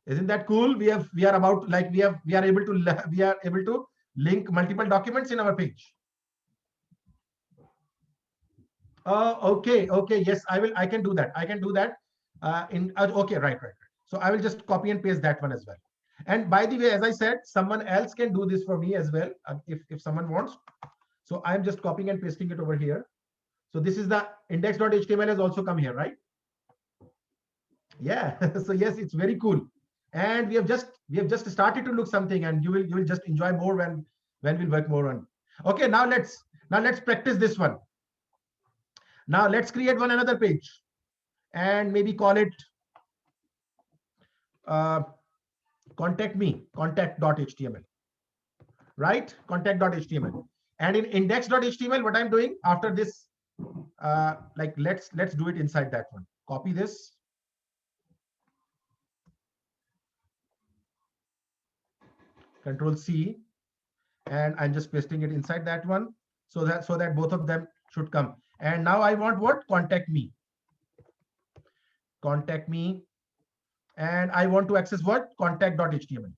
Isn't that cool? We are able to link multiple documents in our page. Okay. Yes, I can do that. I can do that. Okay, right. So I will just copy and paste that one as well. And by the way, as I said, someone else can do this for me as well, if someone wants. So I'm just copying and pasting it over here. So this is the index.html has also come here, right? Yeah. So yes, it's very cool. And we have just started to look something, and you will just enjoy more when we'll work more on. Okay, now let's practice this one. Now let's create one another page and maybe call it contact me, contact.html, right? Contact.html. And in index.html, what I'm doing after this, like let's do it inside that one. Copy this. Control C, and I'm just pasting it inside that one, so that both of them should come. And now I want what? Contact me. Contact me. And I want to access what? Contact.html.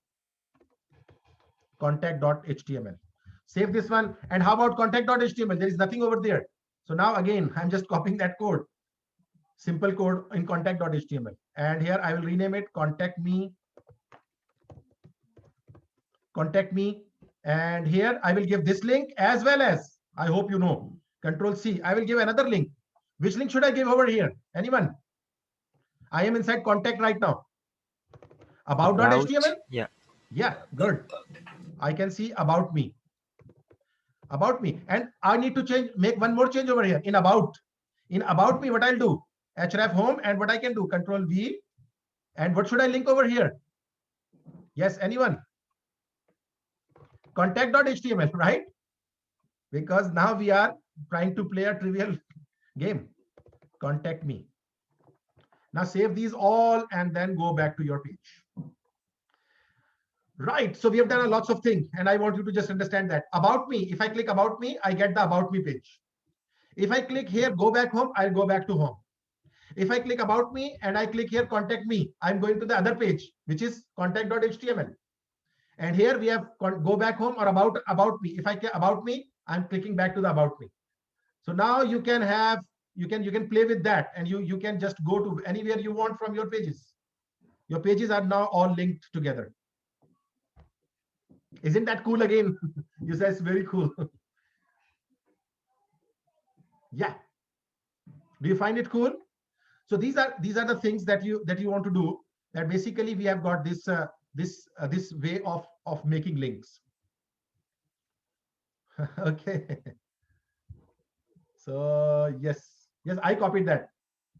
Contact.html. Save this one. And how about contact.html? There is nothing over there. So now again, I'm just copying that code. Simple code in contact.html. And here I will rename it contact me. Contact me. And here I will give this link, as well as, I hope you know, Control C, I will give another link. Which link should I give over here? Anyone? I am inside contact right now. About.html? Yeah. Yeah, good. I can see about me. About me. And I need to make one more change over here in about. In about me, what I'll do? href home, and what I can do? Control V. And what should I link over here? Yes, anyone? Contact.html, right? Because now we are trying to play a trivial game. Contact me. Now save these all and then go back to your page. Right. So we have done lots of things, and I want you to just understand that. About me, if I click about me, I get the about me page. If I click here, go back home, I'll go back to home. If I click about me and I click here, contact me, I'm going to the other page, which is contact.html. And here we have go back home or about me. If I click about me, I'm clicking back to the about me. So now you can play with that, and you can just go to anywhere you want from your pages. Your pages are now all linked together. Isn't that cool again? You say it's very cool. Yeah. Do you find it cool? So these are the things that you want to do. That basically we have got this this way of making links. Okay. So yes, I copied that.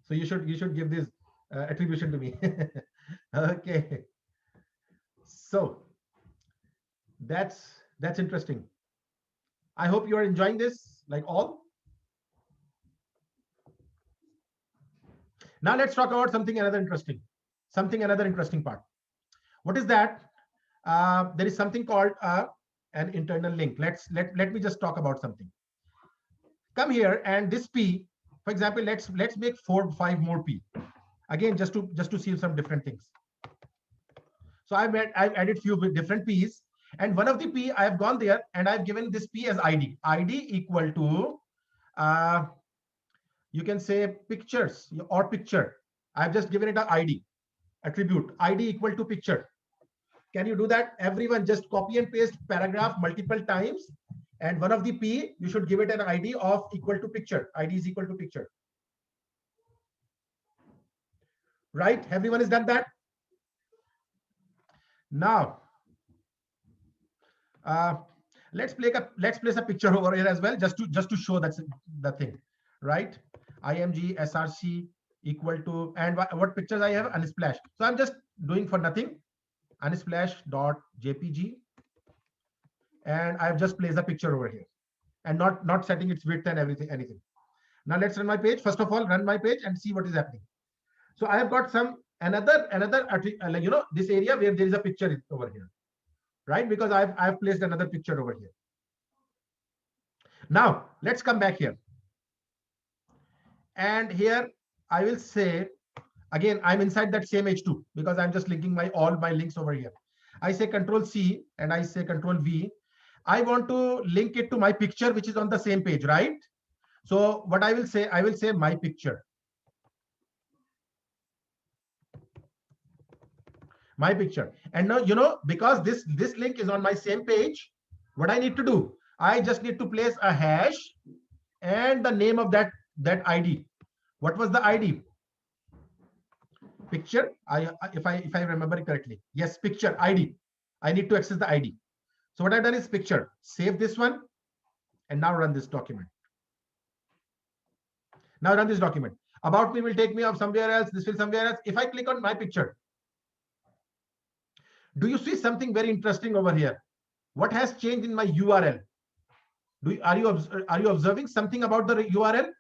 So you should give this attribution to me. Okay. So that's interesting. I hope you are enjoying this, like all. Now let's talk about something another interesting part. What is that? There is something called an internal link. Let me just talk about something. Come here, and this P, for example, let's make 4 or 5 more P. Again, just to see some different things. So I've added few different P's, and one of the P I have gone there and I've given this P as ID. ID equal to you can say pictures or picture. I've just given it an ID attribute. ID equal to picture. Can you do that? Everyone just copy and paste paragraph multiple times, and one of the P, you should give it an ID of equal to picture. ID is equal to picture. Right? Everyone has done that. Now, let's place a picture over here as well, just to show that's the thing, right? img src equal to, and what pictures I have? Unsplash. So I'm just doing for nothing, unsplash.jpg, and I've just placed a picture over here, and not setting its width and anything. Now let's run my page. First of all, run my page and see what is happening. So I have got another like, you know, this area where there is a picture over here, right? Because I've placed another picture over here. Now let's come back here, and here I will say, again, I'm inside that same H2 because I'm just linking all my links over here. I say Control C and I say Control V. I want to link it to my picture, which is on the same page, right? So what I will say my picture. My picture. And now, because this link is on my same page, what I need to do, I just need to place a hash and the name of that ID. What was the ID? Picture. If I remember it correctly, yes, picture ID. I need to access the ID. So what I've done is picture. Save this one, and now run this document. Now run this document. About me will take me up somewhere else. This will somewhere else. If I click on my picture, do you see something very interesting over here? What has changed in my URL? Are you observing something about the URL?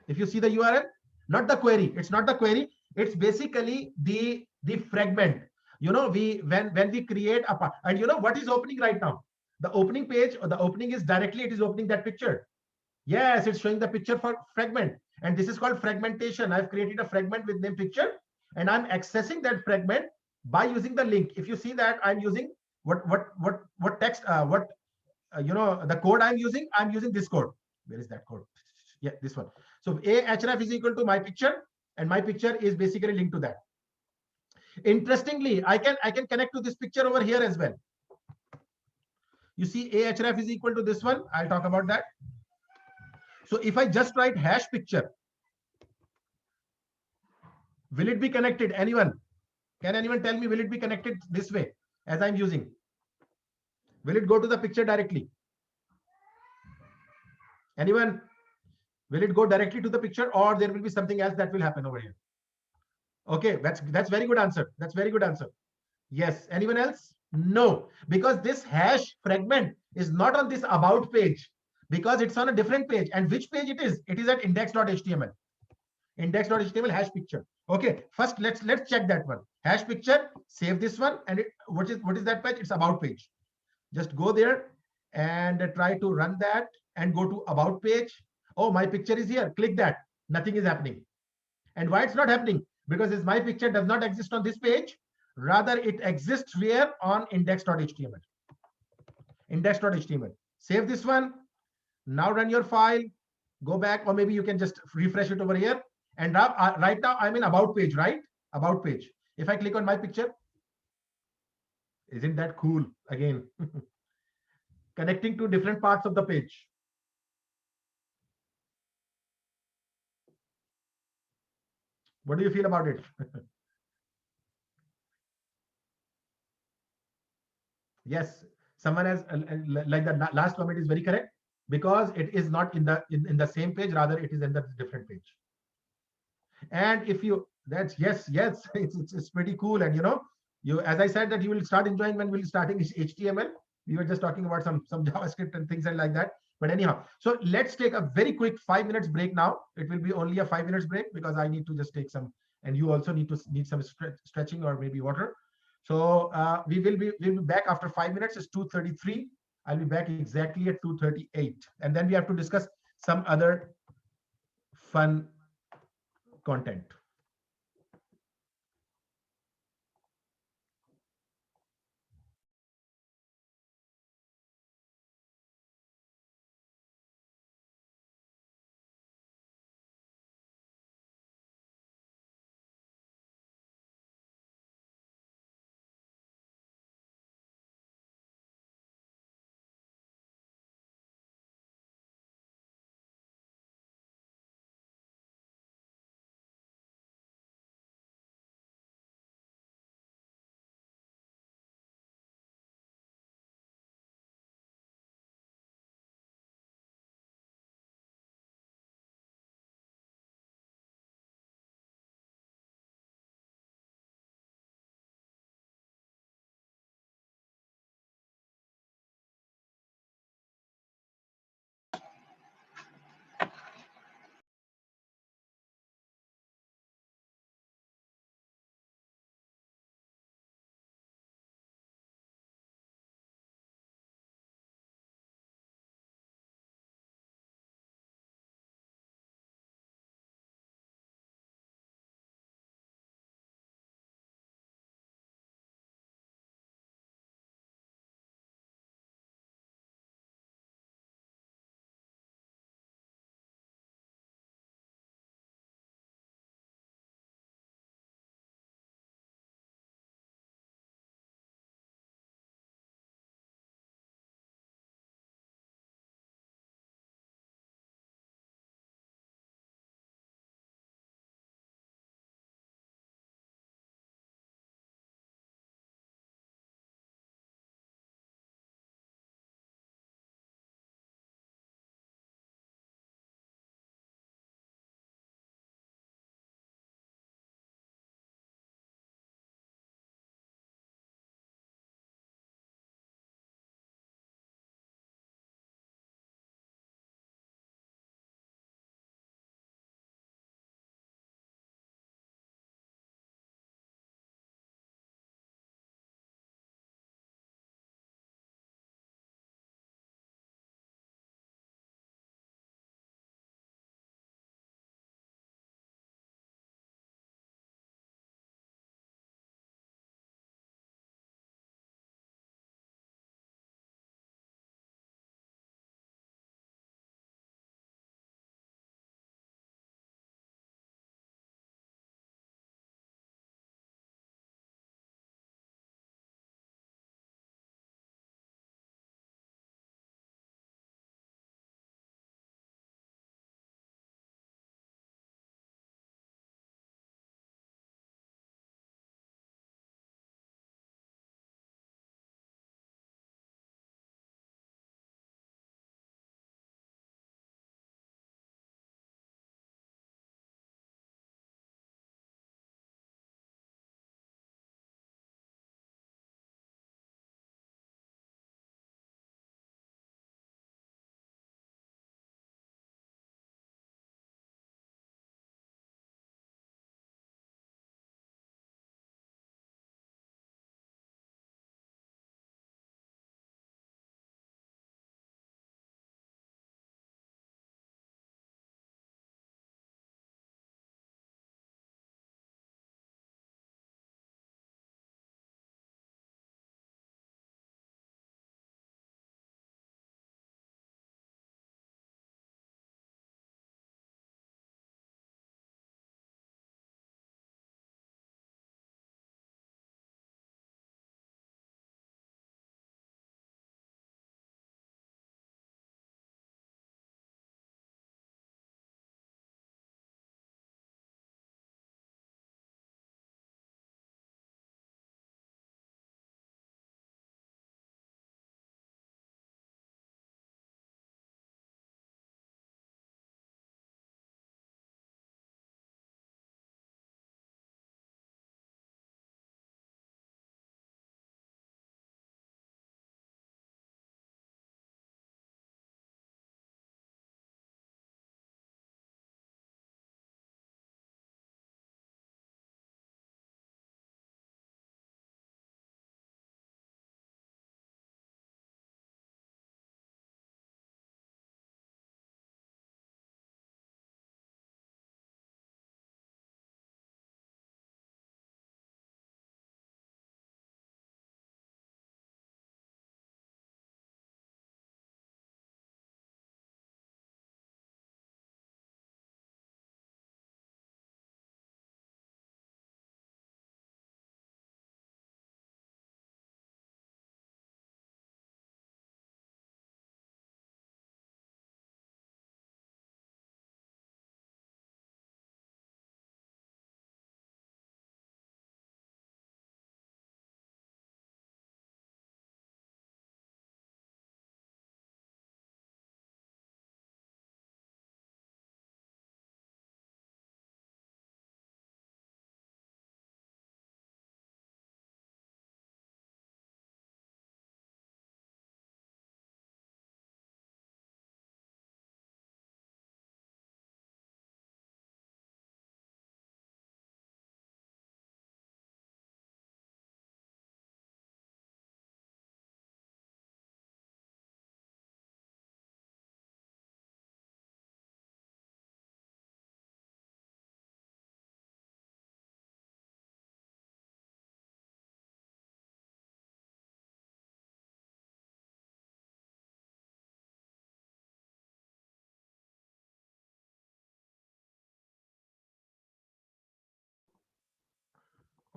If you see the URL, not the query, it's not the query, it's basically the fragment. When we create a, and what is opening right now? The opening page, or the opening is directly, it is opening that picture. Yes, it's showing the picture for fragment, and this is called fragmentation. I've created a fragment with name picture, and I'm accessing that fragment by using the link. If you see that I'm using what text, the code I'm using this code. Where is that code? Yeah, this one. So a href is equal to my picture, and my picture is basically linked to that. Interestingly, I can connect to this picture over here as well. You see a href is equal to this one. I'll talk about that. So if I just write hash picture, will it be connected? Anyone? Can anyone tell me, will it be connected this way as I'm using? Will it go to the picture directly? Anyone? Will it go directly to the picture, or there will be something else that will happen over here? Okay, that's very good answer. That's very good answer. Yes. Anyone else? No, because this hash fragment is not on this about page, because it's on a different page. And which page it is? It is at index.html. Index.html hash picture. Okay, first let's check that one. Hash picture, save this one, and what is that page? It's about page. Just go there and try to run that and go to about page. Oh, my picture is here. Click that. Nothing is happening. And why it's not happening? Because my picture does not exist on this page. Rather, it exists where? On index.html. Index.html. Save this one. Now run your file. Go back, or maybe you can just refresh it over here. And right now I'm in about page, right? About page. If I click on my picture, isn't that cool? Again, connecting to different parts of the page. What do you feel about it? Yes, someone has like the last comment is very correct, because it is not in the same page, rather it is in the different page. And if you, that's yes, it's pretty cool. And you, as I said, that you will start enjoying when we'll starting HTML. We were just talking about some JavaScript and things and like that. But anyhow, so let's take a very quick 5 minutes break now. It will be only a 5 minutes break, because I need to just take some, and you also need some stretching or maybe water. So we'll be back after 5 minutes. It's 2:33. I'll be back exactly at 2:38, and then we have to discuss some other fun content.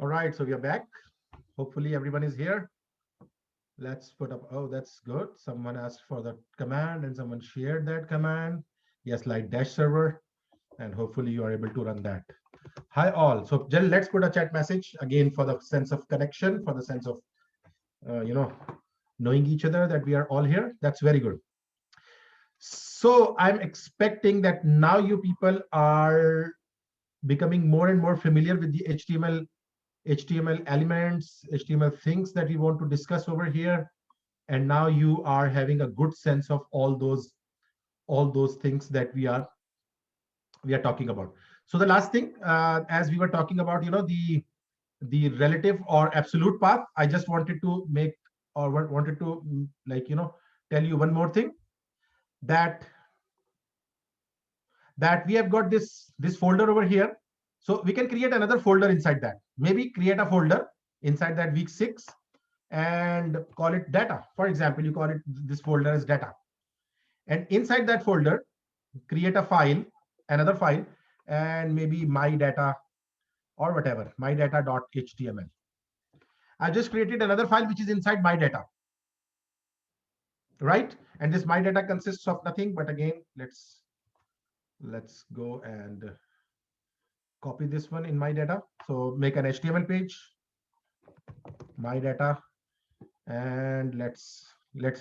All right, so we are back. Hopefully everyone is here. Let's put up, oh, that's good. Someone asked for the command and someone shared that command. Yes, light dash server. And hopefully you are able to run that. Hi all. So let's put a chat message again for the sense of connection, for the sense of, knowing each other, that we are all here. That's very good. So I'm expecting that now you people are becoming more and more familiar with the HTML elements, HTML things that we want to discuss over here. And now you are having a good sense of all those things that we are talking about. So the last thing, as we were talking about, the relative or absolute path, I just wanted to make, or wanted to tell you one more thing, that we have got this folder over here. So we can create another folder inside that. Maybe create a folder inside that week 6 and call it data. For example, you call it this folder as data. And inside that folder, create a file, another file, and maybe my data or whatever, my data.html. I just created another file which is inside my data, right? And this my data consists of nothing but, again, let's go and copy this one in my data. So make an HTML page, my data, and let's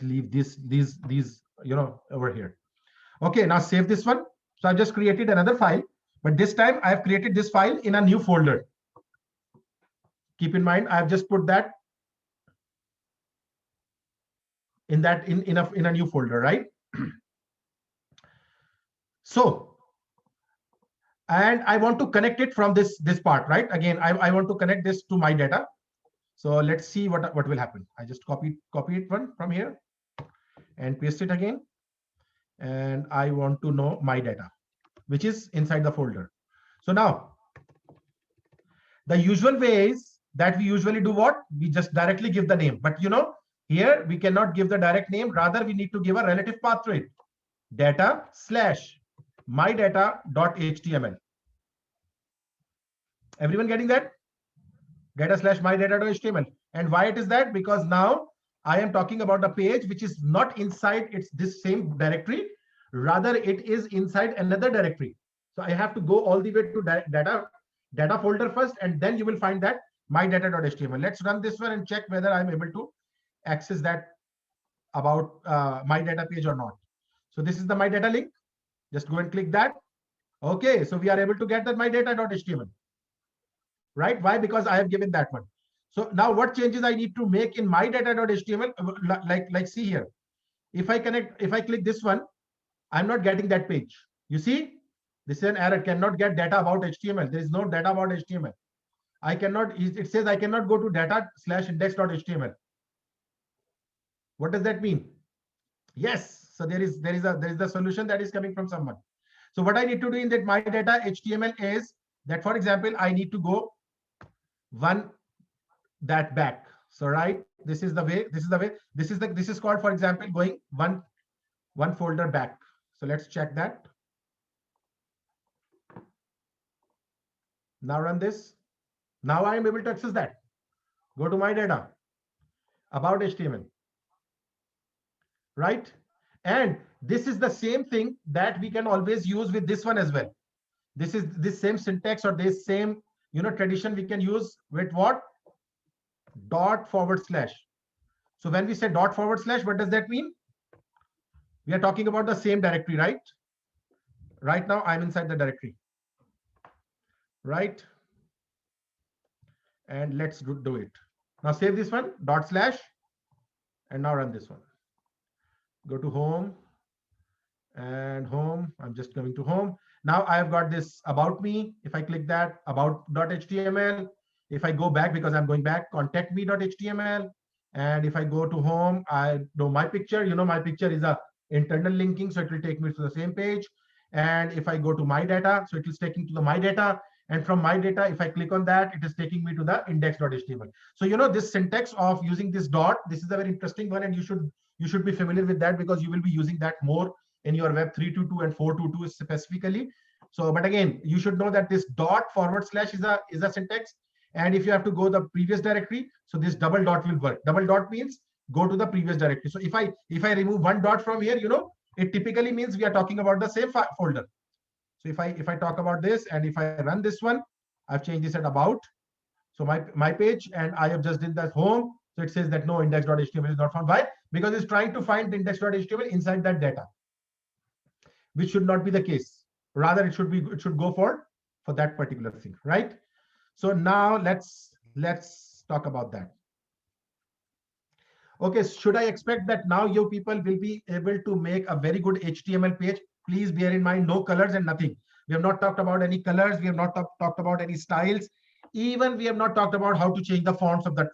leave these over here. Okay, now save this one. So I've just created another file, but this time I've created this file in a new folder. Keep in mind, I've just put that in a new folder, right? So, and I want to connect it from this part, right? Again, I want to connect this to my data. So let's see what will happen. I just copy it one from here and paste it again. And I want to know my data, which is inside the folder. So now, the usual way is that we usually do what? We just directly give the name. But here we cannot give the direct name. Rather, we need to give a relative path to it. Data / mydata.html. Everyone getting that? Data / mydata.html. And why it is that? Because now I am talking about the page which is not inside this same directory. Rather, it is inside another directory. So I have to go all the way to data folder first, and then you will find that mydata.html. Let's run this one and check whether I'm able to access that about my data page or not. So this is the my data link. Just go and click that. Okay, so we are able to get that mydata.html. Right? Why? Because I have given that one. So now what changes I need to make in mydata.html? Like see here. If I click this one, I'm not getting that page. You see, this is an error. Cannot get data about HTML. There is no data about HTML. I cannot. It says I cannot go to data/index.html. What does that mean? Yes. So there is the solution that is coming from someone. So what I need to do in that my data HTML is that, for example, I need to go one that back. So right, this is the way. This is called, for example, going one folder back. So let's check that. Now run this. Now I am able to access that. Go to my data, about HTML, right? And this is the same thing that we can always use with this one as well. This is this same syntax or this same tradition we can use with what? ./. So when we say ./, what does that mean? We are talking about the same directory, right? Right now I'm inside the directory, right? And let's do it. Now save this one, ./ and now run this one. Go to home and home. I'm just coming to home. Now I have got this about me. If I click that, about.html, if I go back, because I'm going back, contact me.html. And if I go to home, I know my picture. My picture is a internal linking, so it will take me to the same page. And if I go to my data, so it is taking to the my data. And from my data, if I click on that, it is taking me to the index.html. So this syntax of using this dot, this is a very interesting one, and you should be familiar with that, because you will be using that more in your web 3.2.2 and 4.2.2 specifically. So, but again, you should know that this ./ is a syntax, And if you have to go the previous directory, so this double dot will work. Double dot means go to the previous directory. So if I remove one dot from here, it typically means we are talking about the same folder. So if I talk about this, and if I run this one, I've changed this at about. So my page, and I have just did that home. So it says that no, index.html is not found. Why? Because it's trying to find the index.html inside that data, which should not be the case. Rather, it should go for that particular thing, right? So now let's talk about that. Okay, should I expect that now you people will be able to make a very good HTML page? Please bear in mind, no colors and nothing. We have not talked about any colors. We have not talked about any styles. Even we have not talked about how to change the fonts of that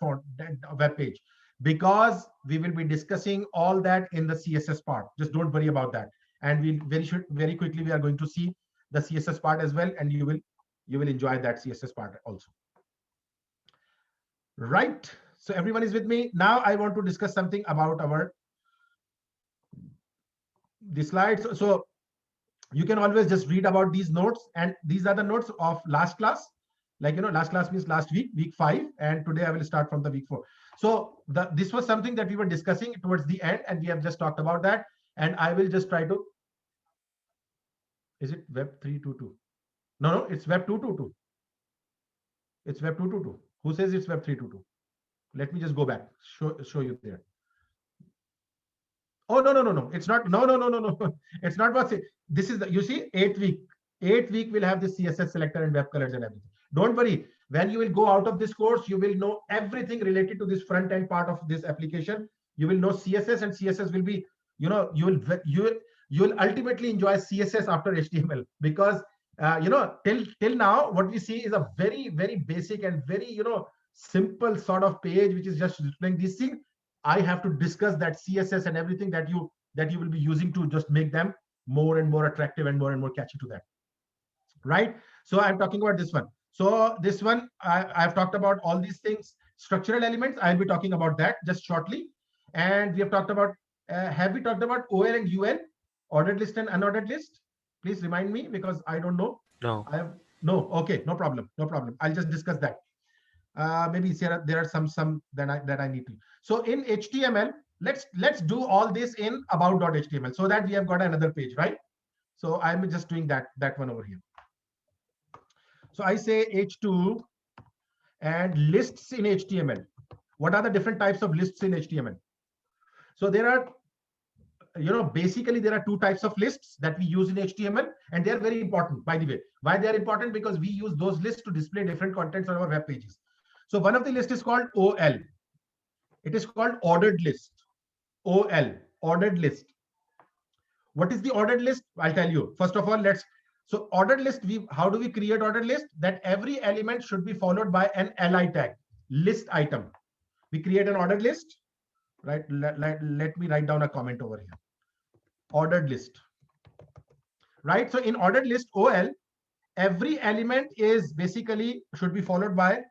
web page, because we will be discussing all that in the CSS part. Just don't worry about that. And we very quickly we are going to see the CSS part as well, and you will enjoy that CSS part also. Right. So everyone is with me. Now I want to discuss something about the slides. So you can always just read about these notes, and these are the notes of last class. Like, last class means last week 5, and today I will start from the week 4. So this was something that we were discussing towards the end, and we have just talked about that. And I will just try to. Is it web 322? No, it's web 222. It's web 222. Who says it's web 322? Let me just go back, show you there. Oh, no. It's not. No. It's not what. This is you see, 8 week. 8 week will have the CSS selector and web colors and everything. Don't worry. When you will go out of this course, you will know everything related to this front end part of this application. You will know CSS, and CSS will be, you will ultimately enjoy CSS after HTML, because till now what we see is a very, very basic and very simple sort of page, which is just displaying this thing. I have to discuss that CSS and everything that you will be using to just make them more and more attractive and more catchy to that. Right. So I'm talking about this one. So this one, I've talked about all these things. Structural elements, I'll be talking about that just shortly. And we have talked about, have we talked about OL and UL, ordered list and unordered list? Please remind me, because I don't know. No. No. Okay, no problem. I'll just discuss that. Maybe there are some that I need to. So in HTML, let's do all this in about.html, so that we have got another page, right? So I'm just doing that one over here. So I say H2 and lists in HTML. What are the different types of lists in HTML? So there are, basically there are 2 types of lists that we use in HTML, and they are very important, by the way. Why they are important? Because we use those lists to display different contents on our web pages. So one of the list is called OL. It is called ordered list. OL, ordered list. What is the ordered list? I'll tell you. First of all, so ordered list, how do we create ordered list? That every element should be followed by an li tag, list item. We create an ordered list, right? Let me write down a comment over here. Ordered list, right? So in ordered list OL, every element is basically should be followed by,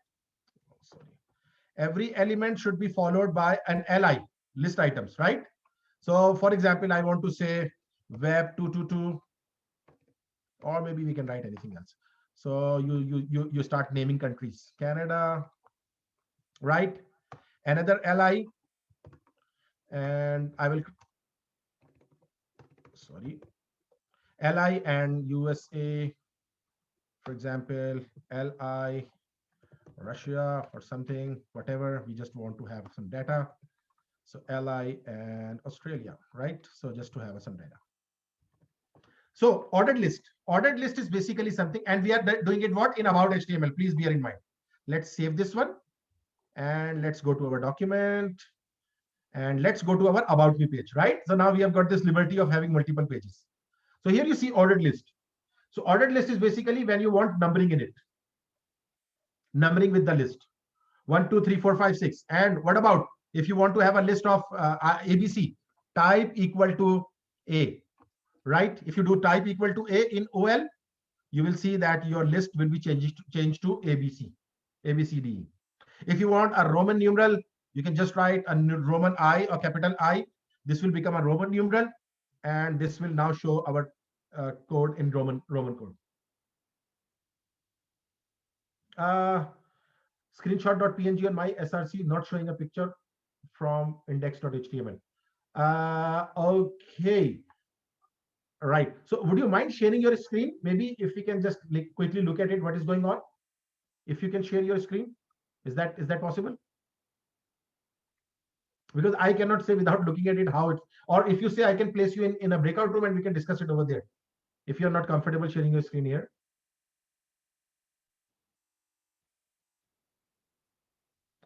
every element should be followed by an li, list items, right? So for example, I want to say web 222, or maybe we can write anything else. So you start naming countries, Canada, right? Another li, and I will, sorry, li and USA, for example, li Russia or something, whatever. We just want to have some data. So li and Australia, right? So just to have some data. So ordered list is basically something, and we are doing it what in about HTML. Please bear in mind. Let's save this one, and let's go to our document, and let's go to our about me page, right? So now we have got this liberty of having multiple pages. So here you see ordered list. So ordered list is basically when you want numbering in it, numbering with the list 1, 2, 3, 4, 5, 6. And what about if you want to have a list of ABC, type equal to A, right? If you do type equal to A in OL, you will see that your list will be changed to ABC, ABCD. If you want a Roman numeral, you can just write a Roman I or capital I. This will become a Roman numeral, and this will now show our code in Roman code. Screenshot.png on my SRC not showing a picture from index.html. Okay. Right. So would you mind sharing your screen? Maybe if we can just quickly look at it, what is going on? If you can share your screen, is that possible? Because I cannot say without looking at it how it's, or if you say I can place you in a breakout room and we can discuss it over there. If you're not comfortable sharing your screen here.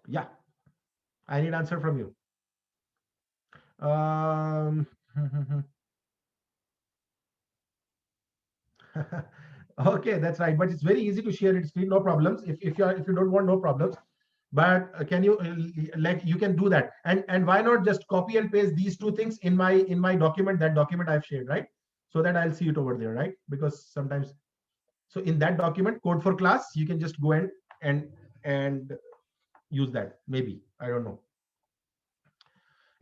Yeah, I need answer from you. Okay, that's right. But it's very easy to share it screen, no problems. If you don't want, no problems. But can you like you can do that, and why not just copy and paste these two things in my document, that document I've shared, right? So that I'll see it over there, right? Because sometimes, so in that document, code for class, you can just go and use that. Maybe, I don't know.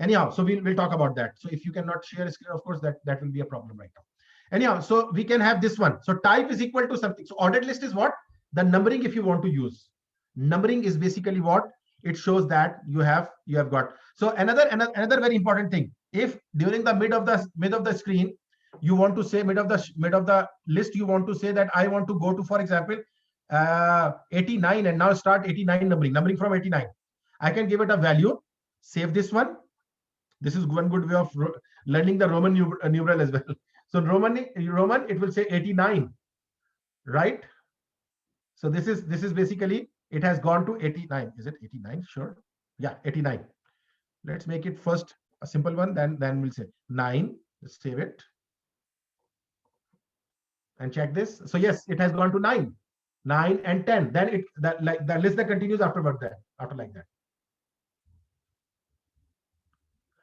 Anyhow, so we'll talk about that. So if you cannot share a screen, of course, that will be a problem right now. Anyhow, so we can have this one. So type is equal to something. So ordered list is what? The numbering if you want to use. Numbering is basically what? It shows that you have got. So another very important thing. If during the mid of the screen, you want to say mid of the list, you want to say that I want to go to, for example, 89 and now start 89 numbering from 89. I can give it a value, save this one. This is one good way of learning the Roman numeral as well. So Roman, it will say 89, right? So this is basically, it has gone to 89. Is it 89? Sure. Yeah, 89. Let's make it first a simple one, then we'll say 9. Let's save it and check this. So yes, it has gone to 9 and 10. Then the list that continues afterward, after like that.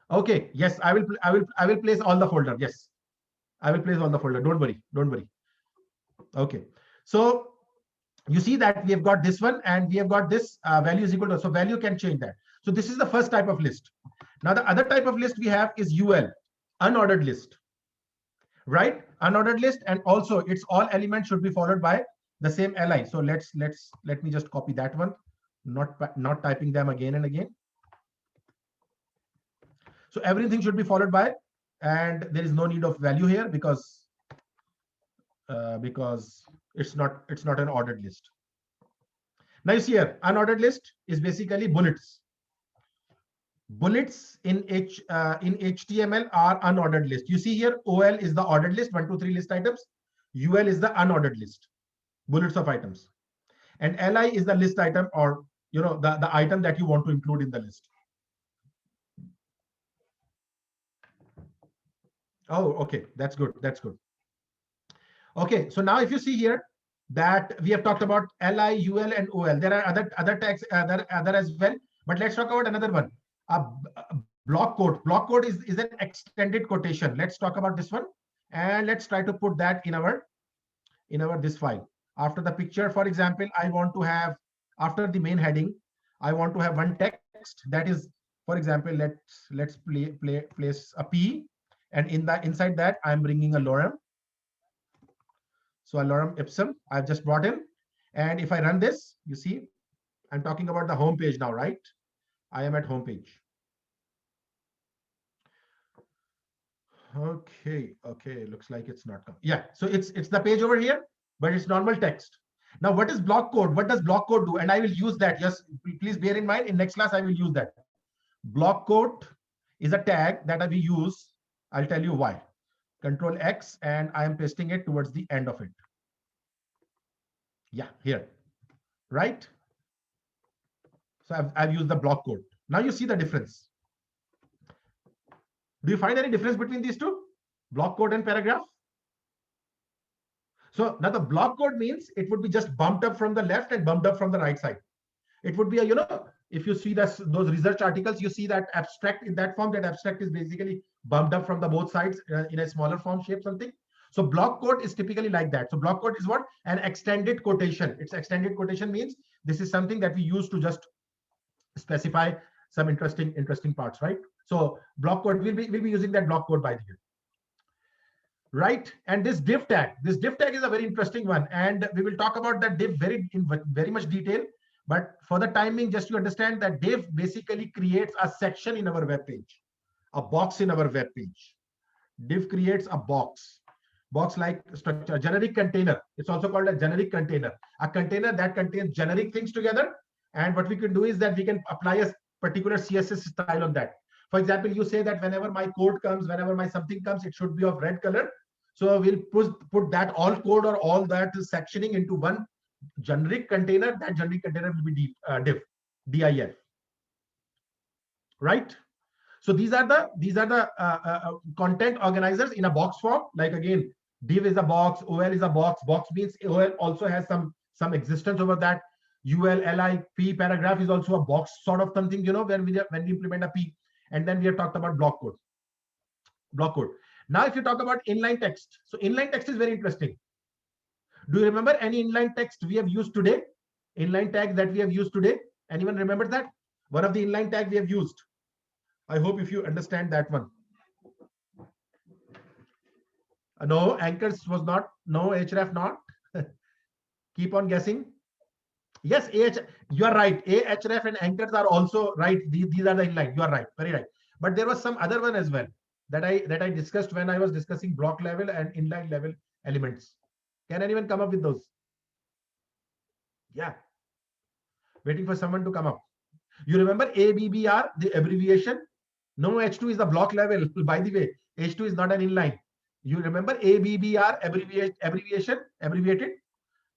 Okay, yes, I will place all the folder. Yes, I will place all the folder. Don't worry. Okay, so you see that we have got this one and we have got this value is equal to, so value can change that. So this is the first type of list. Now the other type of list we have is UL, unordered list, right? Unordered list, and also its all elements should be followed by the same li. So let me just copy that one, not typing them again and again. So everything should be followed by, and there is no need of value here because it's not an ordered list. Now you see here, unordered list is basically bullets. Bullets in HTML are unordered list. You see here, OL is the ordered list, 1, 2, 3 list items. UL is the unordered list, bullets of items, and LI is the list item, or the item that you want to include in the list. Oh, okay, that's good. Okay, so now if you see here that we have talked about LI, UL, and OL. There are other tags other as well, but let's talk about another one. Block quote. Block quote is an extended quotation. Let's talk about this one, and let's try to put that in our this file. After the picture, for example, I want to have, after the main heading, I want to have one text that is, for example, let's place a P. And inside that, I'm bringing a lorem. So a lorem ipsum I've just brought in. And if I run this, you see, I'm talking about the home page now, right? I am at home page. Okay, looks like it's not coming. Yeah, so it's the page over here, but it's normal text. Now, what is block code? What does block code do? And I will use that. Yes, please bear in mind, in next class, I will use that. Block code is a tag that I will use. I'll tell you why. Control X, and I am pasting it towards the end of it. Yeah, here, right? So I've used the block code. Now you see the difference. Do you find any difference between these two? Block code and paragraph? So now the block code means it would be just bumped up from the left and bumped up from the right side. It would be a, if you see those research articles, you see that abstract in that form, that abstract is basically bumped up from the both sides in a smaller form shape, something. So block quote is typically like that. So block quote is what? An extended quotation. It's extended quotation means this is something that we use to just specify some interesting parts, right? So block quote, we'll be using that block quote by the way. Right, and this div tag is a very interesting one, and we will talk about that div in very much detail. But for the time being, just to understand that div basically creates a section in our web page, a box in our web page. Div creates a box like structure, generic container. It's also called a generic container, a container that contains generic things together. And what we can do is that we can apply a particular CSS style on that. For example, you say that whenever my code comes, whenever my something comes, it should be of red color. So we'll put that all code or all that sectioning into one generic container. That generic container will be div, div, right? So these are the content organizers in a box form. Like again, div is a box, ol is a box. Box means ol also has some existence over that. ul, li, p paragraph is also a box sort of something, you know, when we implement a p. And then we have talked about block code. Now, if you talk about inline text, so inline text is very interesting. Do you remember any inline text we have used today? Inline tag that we have used today? Anyone remember that? One of the inline tag we have used. I hope if you understand that one. No, anchors was not. No, href not. Keep on guessing. Yes, you are right. Ahref and anchors are also right. These are the inline. You are right. Very right. But there was some other one as well that I discussed when I was discussing block level and inline level elements. Can anyone come up with those? Yeah. Waiting for someone to come up. You remember ABBR, the abbreviation? No, H2 is the block level. By the way, H2 is not an inline. You remember ABBR abbreviation, abbreviated?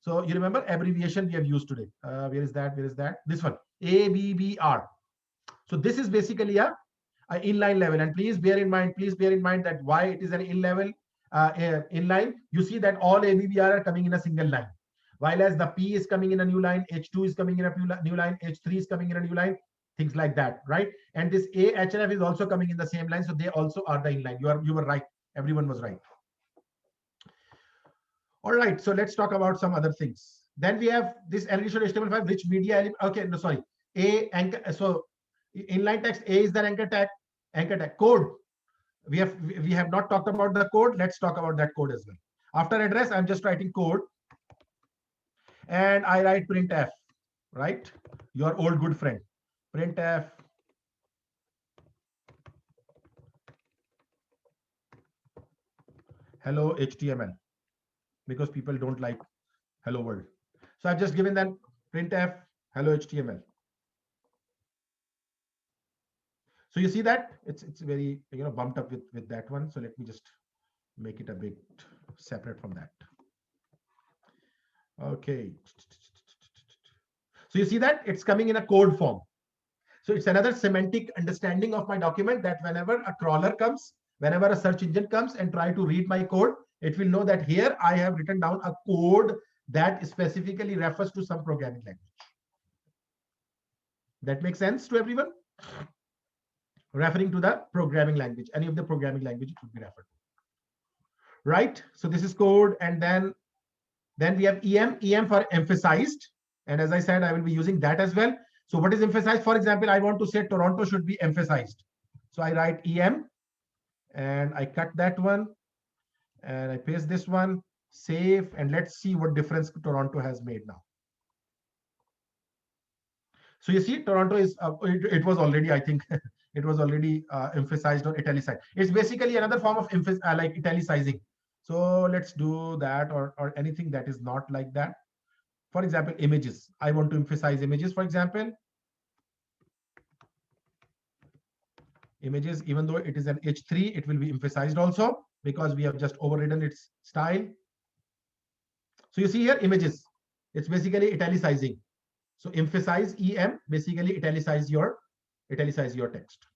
So you remember abbreviation we have used today. Where is that? Where is that? This one, ABBR. So this is basically a inline level. And please bear in mind that why it is an inline. You see that all ABBR are coming in a single line. While as the P is coming in a new line, H2 is coming in a new line, H3 is coming in a new line, things like that, right? And this AHRF is also coming in the same line. So they also are the inline. You were right. Everyone was right. All right, so let's talk about some other things. Then we have this elegant HTML5, rich media element. Okay, no, sorry. Anchor. So inline text, A is the anchor tag. Anchor tag. Code. We have not talked about the code. Let's talk about that code as well. After address, I'm just writing code. And I write printf, right? Your old good friend. Printf. Hello HTML. Because people don't like hello world. So I've just given them printf hello HTML. So you see that it's very, you know, bumped up with that one. So let me just make it a bit separate from that. Okay. So you see that it's coming in a code form. So it's another semantic understanding of my document that whenever a crawler comes, whenever a search engine comes and try to read my code, it will know that here I have written down a code that specifically refers to some programming language. That makes sense to everyone? Referring to the programming language, any of the programming language it would be referred to. Right? So this is code, and then we have EM for emphasized. And as I said, I will be using that as well. So what is emphasized? For example, I want to say Toronto should be emphasized. So I write EM and I cut that one. And I paste this one, save, and let's see what difference Toronto has made now. So you see, Toronto is, it was already, I think, it was already emphasized or italicized. It's basically another form of like italicizing. So let's do that, or anything that is not like that. For example, images. I want to emphasize images, for example. Images, even though it is an H3, it will be emphasized also, because we have just overridden its style. So you see here images, it's basically italicizing. So emphasize EM, basically italicize your text.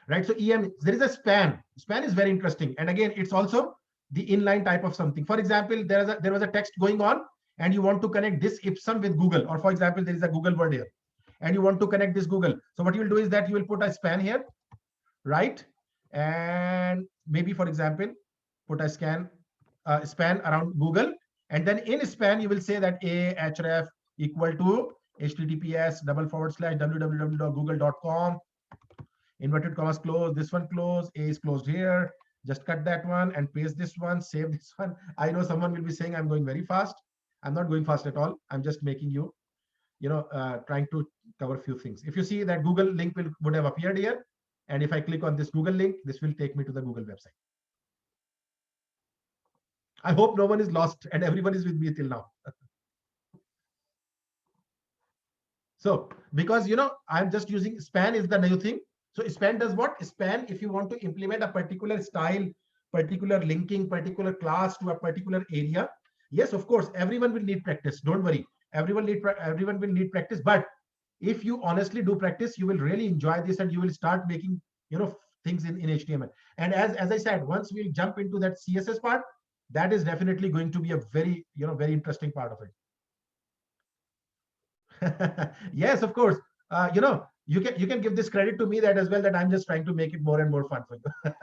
Right, so EM, there is a span. Span is very interesting. And again, it's also the inline type of something. For example, there was a text going on and you want to connect this ipsum with Google, or for example, there is a Google word here and you want to connect this Google. So what you will do is that you will put a span here, right? And maybe, for example, put a span around Google, and then in span you will say that ahref equal to https://www.google.com, inverted commas close, this one close, A is closed here. Just cut that one and paste this one, save this one. I know someone will be saying I'm going very fast. I'm not going fast at all. I'm just making you trying to cover a few things. If you see that Google link would have appeared here, and if I click on this Google link, this will take me to the Google website. I hope no one is lost and everyone is with me till now. So because I'm just using span is the new thing. So span does what? Span, if you want to implement a particular style, particular linking, particular class to a particular area, yes, of course, everyone will need practice. Don't worry, everyone will need practice. But if you honestly do practice, you will really enjoy this, and you will start making things in HTML. And as I said, once we'll jump into that CSS part, that is definitely going to be a very very interesting part of it. Yes, of course. You can give this credit to me that as well, that I'm just trying to make it more and more fun for you.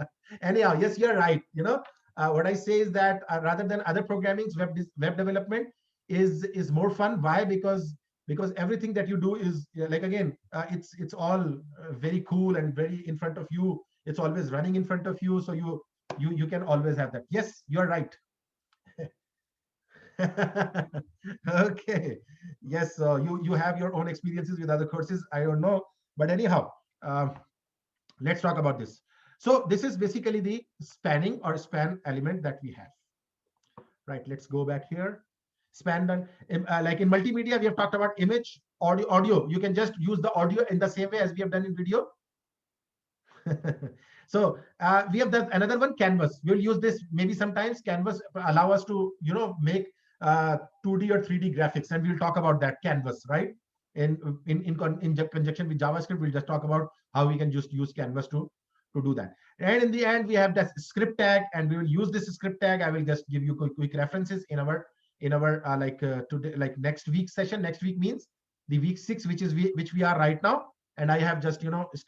Anyhow, yes, you're right. What I say is that rather than other programming, web development is more fun. Why? Because everything that you do is like, again, it's all very cool and very in front of you. It's always running in front of you, so you can always have that. Yes, you're right. Okay. Yes, so you have your own experiences with other courses. I don't know, but anyhow, let's talk about this. So this is basically the spanning or span element that we have. Right, let's go back here. Span done. Like in multimedia, we have talked about image, audio. You can just use the audio in the same way as we have done in video. So we have done another one, canvas. We'll use this maybe sometimes. Canvas allow us to make 2D or 3D graphics, and we'll talk about that canvas, right? In conjunction with JavaScript, we'll just talk about how we can just use canvas to do that. And in the end, we have that script tag, and we will use this script tag. I will just give you quick references in our today, like next week session. Next week means the week 6, which we are right now. And I have just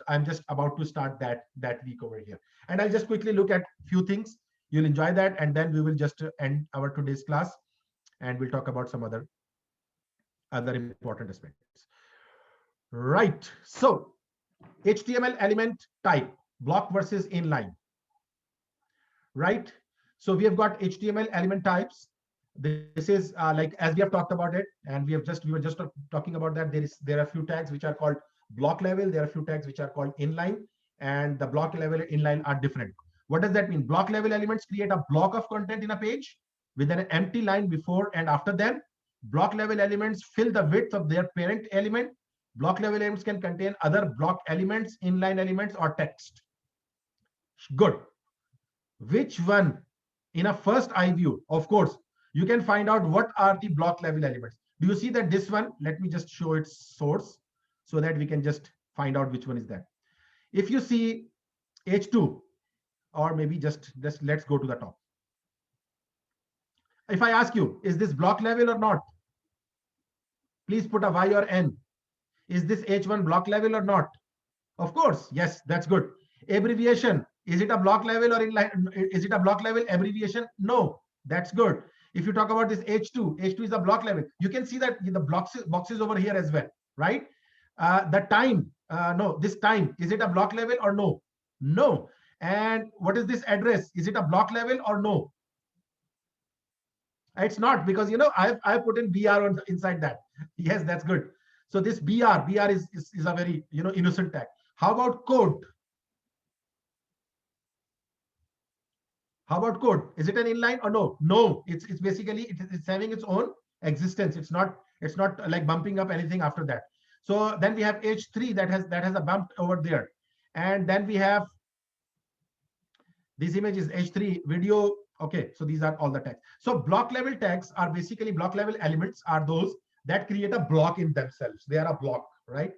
I'm just about to start that week over here. And I'll just quickly look at few things. You'll enjoy that, and then we will just end our today's class, and we'll talk about some other important aspects. Right. So HTML element type, block versus inline. Right. So we have got HTML element types. This is like, as we have talked about it, and we were just talking about that. There are a few tags which are called block level. There are a few tags which are called inline, and the block level and inline are different. What does that mean? Block level elements create a block of content in a page with an empty line before and after them. Block level elements fill the width of their parent element. Block level elements can contain other block elements, inline elements, or text. Good. Which one? In a first eye view, of course, you can find out what are the block level elements. Do you see that this one? Let me just show its source so that we can just find out which one is that. If you see H2, or maybe just let's go to the top. If I ask you, is this block level or not? Please put a Y or N. Is this H1 block level or not? Of course, yes, that's good. Abbreviation, is it a block level or inline? Is it a block level abbreviation? No, that's good. If you talk about this H2 is a block level. You can see that the boxes over here as well, right? The time, no, this time, is it a block level or no? No. And what is this address? Is it a block level or no? It's not, because I put in BR inside that. Yes, that's good. So this BR is a very innocent tag. How about code? How about code? Is it an inline or no? No, it's basically it's having its own existence. It's not like bumping up anything after that. So then we have H3 that has a bump over there, and then we have these images H3 video. Okay, so these are all the tags. So block level tags are basically block level elements are those that create a block in themselves. They are a block, right?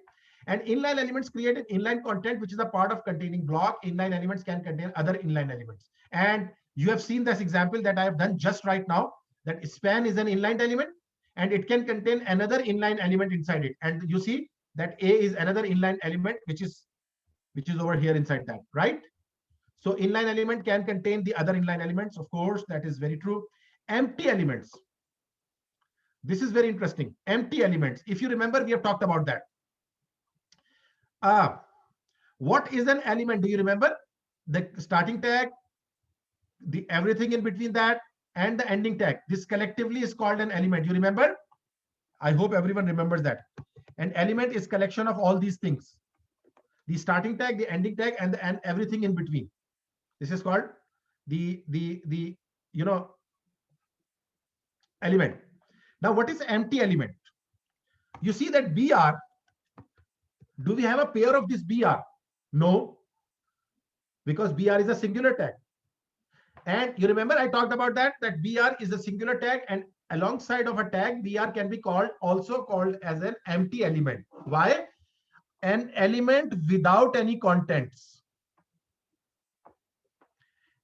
And inline elements create an inline content, which is a part of containing block. Inline elements can contain other inline elements. And you have seen this example that I have done just right now, that span is an inline element, and it can contain another inline element inside it. And you see that A is another inline element, which is over here inside that, right? So inline element can contain the other inline elements. Of course, that is very true. Empty elements. This is very interesting. Empty elements. If you remember, we have talked about that. What is an element? Do you remember? The starting tag, the everything in between that, and the ending tag. This collectively is called an element. You remember? I hope everyone remembers that. An element is collection of all these things. The starting tag, the ending tag, and everything in between. This is called the element. Now, what is empty element? You see that BR. Do we have a pair of this BR? No, because BR is a singular tag. And you remember I talked about that BR is a singular tag, and alongside of a tag, BR can be also called as an empty element. Why? An element without any contents.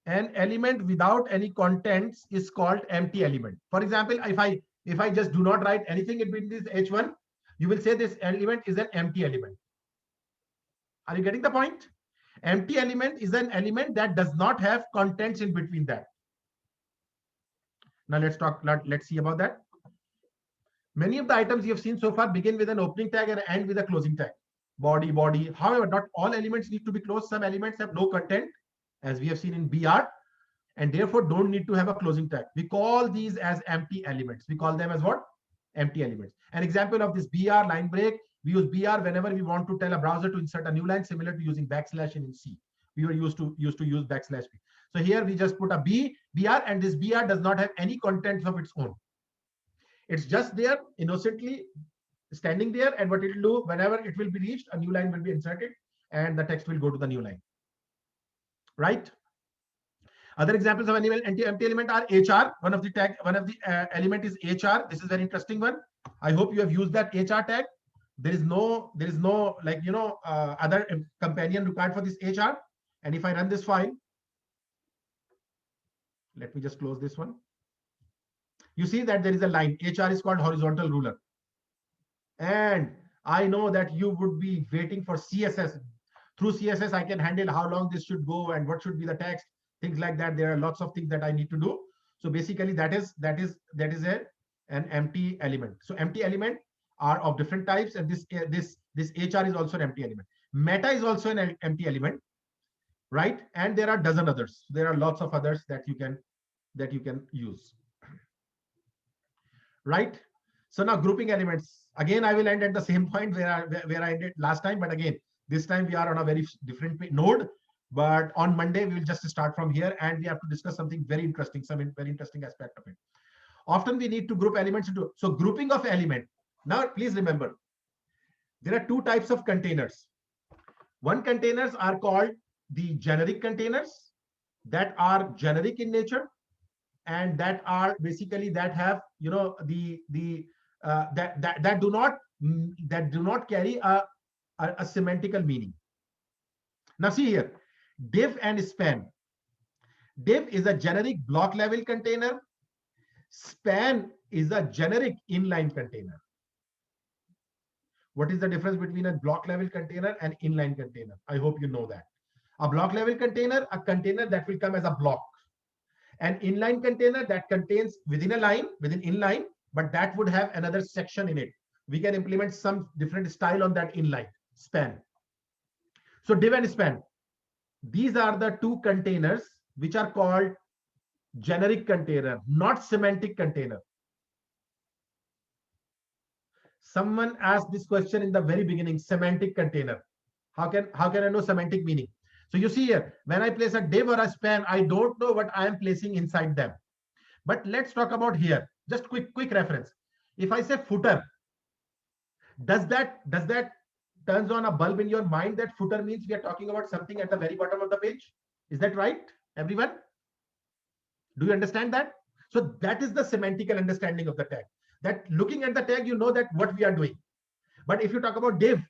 An element without any contents is called empty element. For example, if I just do not write anything in between this H1, you will say this element is an empty element. Are you getting the point? Empty element is an element that does not have contents in between that. Now let's see about that. Many of the items you have seen so far begin with an opening tag and end with a closing tag. Body. However, not all elements need to be closed. Some elements have no content, as we have seen in BR, and therefore don't need to have a closing tag. We call these as empty elements. We call them as what? Empty elements. An example of this BR line break. We use BR whenever we want to tell a browser to insert a new line, similar to using backslash in C. We were used to use backslash B. So here we just put a BR, and this BR does not have any contents of its own. It's just there innocently standing there, and what it will do, whenever it will be reached, a new line will be inserted and the text will go to the new line. Right? Other examples of an empty element are HR. One of the element is HR. This is a very interesting one. I hope you have used that HR tag. There is no other companion required for this HR. And if I run this file, let me just close this one. You see that there is a line. HR is called horizontal ruler. And I know that you would be waiting for CSS. Through CSS, I can handle how long this should go and what should be the text, things like that. There are lots of things that I need to do. So basically, that is an empty element. So empty element are of different types, and this HR is also an empty element. Meta is also an empty element, right? And there are a dozen others. There are lots of others that you can use, right? So now grouping elements. Again, I will end at the same point where I ended last time, but again, this time we are on a very different node. But on Monday, we will just start from here, and we have to discuss something very interesting, some very interesting aspect of it. Often we need to group elements into, so grouping of element. Now, please remember, there are two types of containers. One containers are called the generic containers that are generic in nature, and that are basically that have, you know, that do not carry a semantical meaning. Now see here, div and span. Div is a generic block level container. Span is a generic inline container. What is the difference between a block level container and inline container? I hope you know that. A block level container, a container that will come as a block. An inline container that contains within a line, within inline, but that would have another section in it. We can implement some different style on that inline, span. So div and span, these are the two containers which are called generic container, not semantic container. Someone asked this question in the very beginning, semantic container. How can I know semantic meaning? So you see here, when I place a div or a span, I don't know what I am placing inside them. But let's talk about here. Just quick reference. If I say footer, does that turns on a bulb in your mind that footer means we are talking about something at the very bottom of the page? Is that right, everyone? Do you understand that? So that is the semantical understanding of the tag. That looking at the tag, you know that what we are doing. But if you talk about div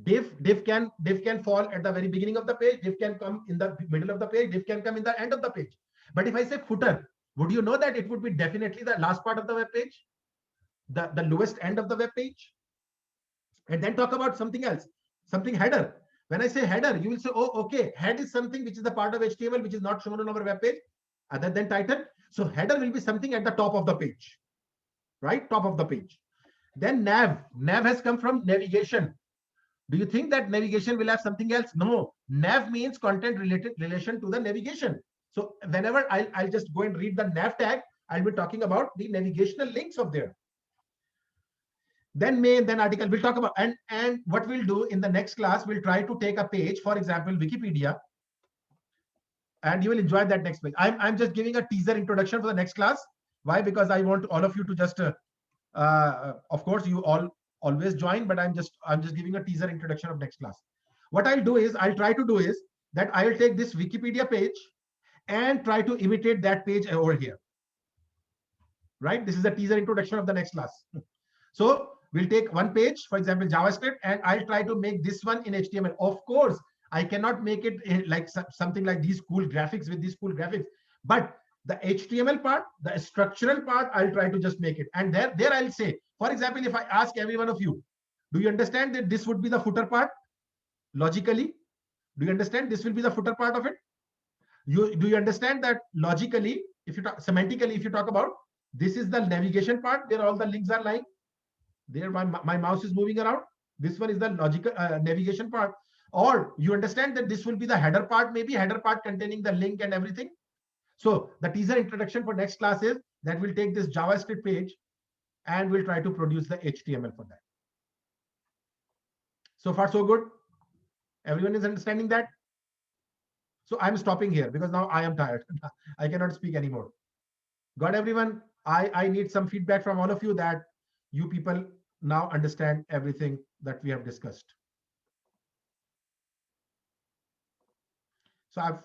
can fall at the very beginning of the page, div can come in the middle of the page, div can come in the end of the page. But if I say footer, would you know that it would be definitely the last part of the web page, the lowest end of the web page? And then talk about something else, something header. When I say header, you will say, oh, okay, head is something which is the part of HTML which is not shown on our web page other than title. So header will be something at the top of the page, right? Top of the page. Then nav has come from navigation. Do you think that navigation will have something else? No, nav means content related relation to the navigation. So whenever I'll just go and read the nav tag, I'll be talking about the navigational links of there. then main, then article. We'll talk about, and what we'll do in the next class, we'll try to take a page, for example, Wikipedia, and you will enjoy that next page. I'm just giving a teaser introduction for the next class. Why? Because I want all of you to just, of course, you all always join, but I'm just giving a teaser introduction of next class. What I'll do is, I'll try to do is that I will take this Wikipedia page and try to imitate that page over here. Right? This is a teaser introduction of the next class. So we'll take one page, for example, JavaScript, and I'll try to make this one in HTML. Of course, I cannot make it like something like these cool graphics with these cool graphics, but the HTML part, the structural part, I'll try to just make it. And there I'll say, for example, if I ask every one of you, do you understand that this would be the footer part? Logically, do you understand this will be the footer part of it? Do you understand that logically, if you talk semantically, if you talk about, this is the navigation part where all the links are lying. There, my mouse is moving around. This one is the logical navigation part. Or you understand that this will be the header part, maybe header part containing the link and everything. So the teaser introduction for next class is that we'll take this JavaScript page and we'll try to produce the HTML for that. So far, so good. Everyone is understanding that? So I'm stopping here because now I am tired. I cannot speak anymore. Got everyone? I need some feedback from all of you that you people now understand everything that we have discussed. So I've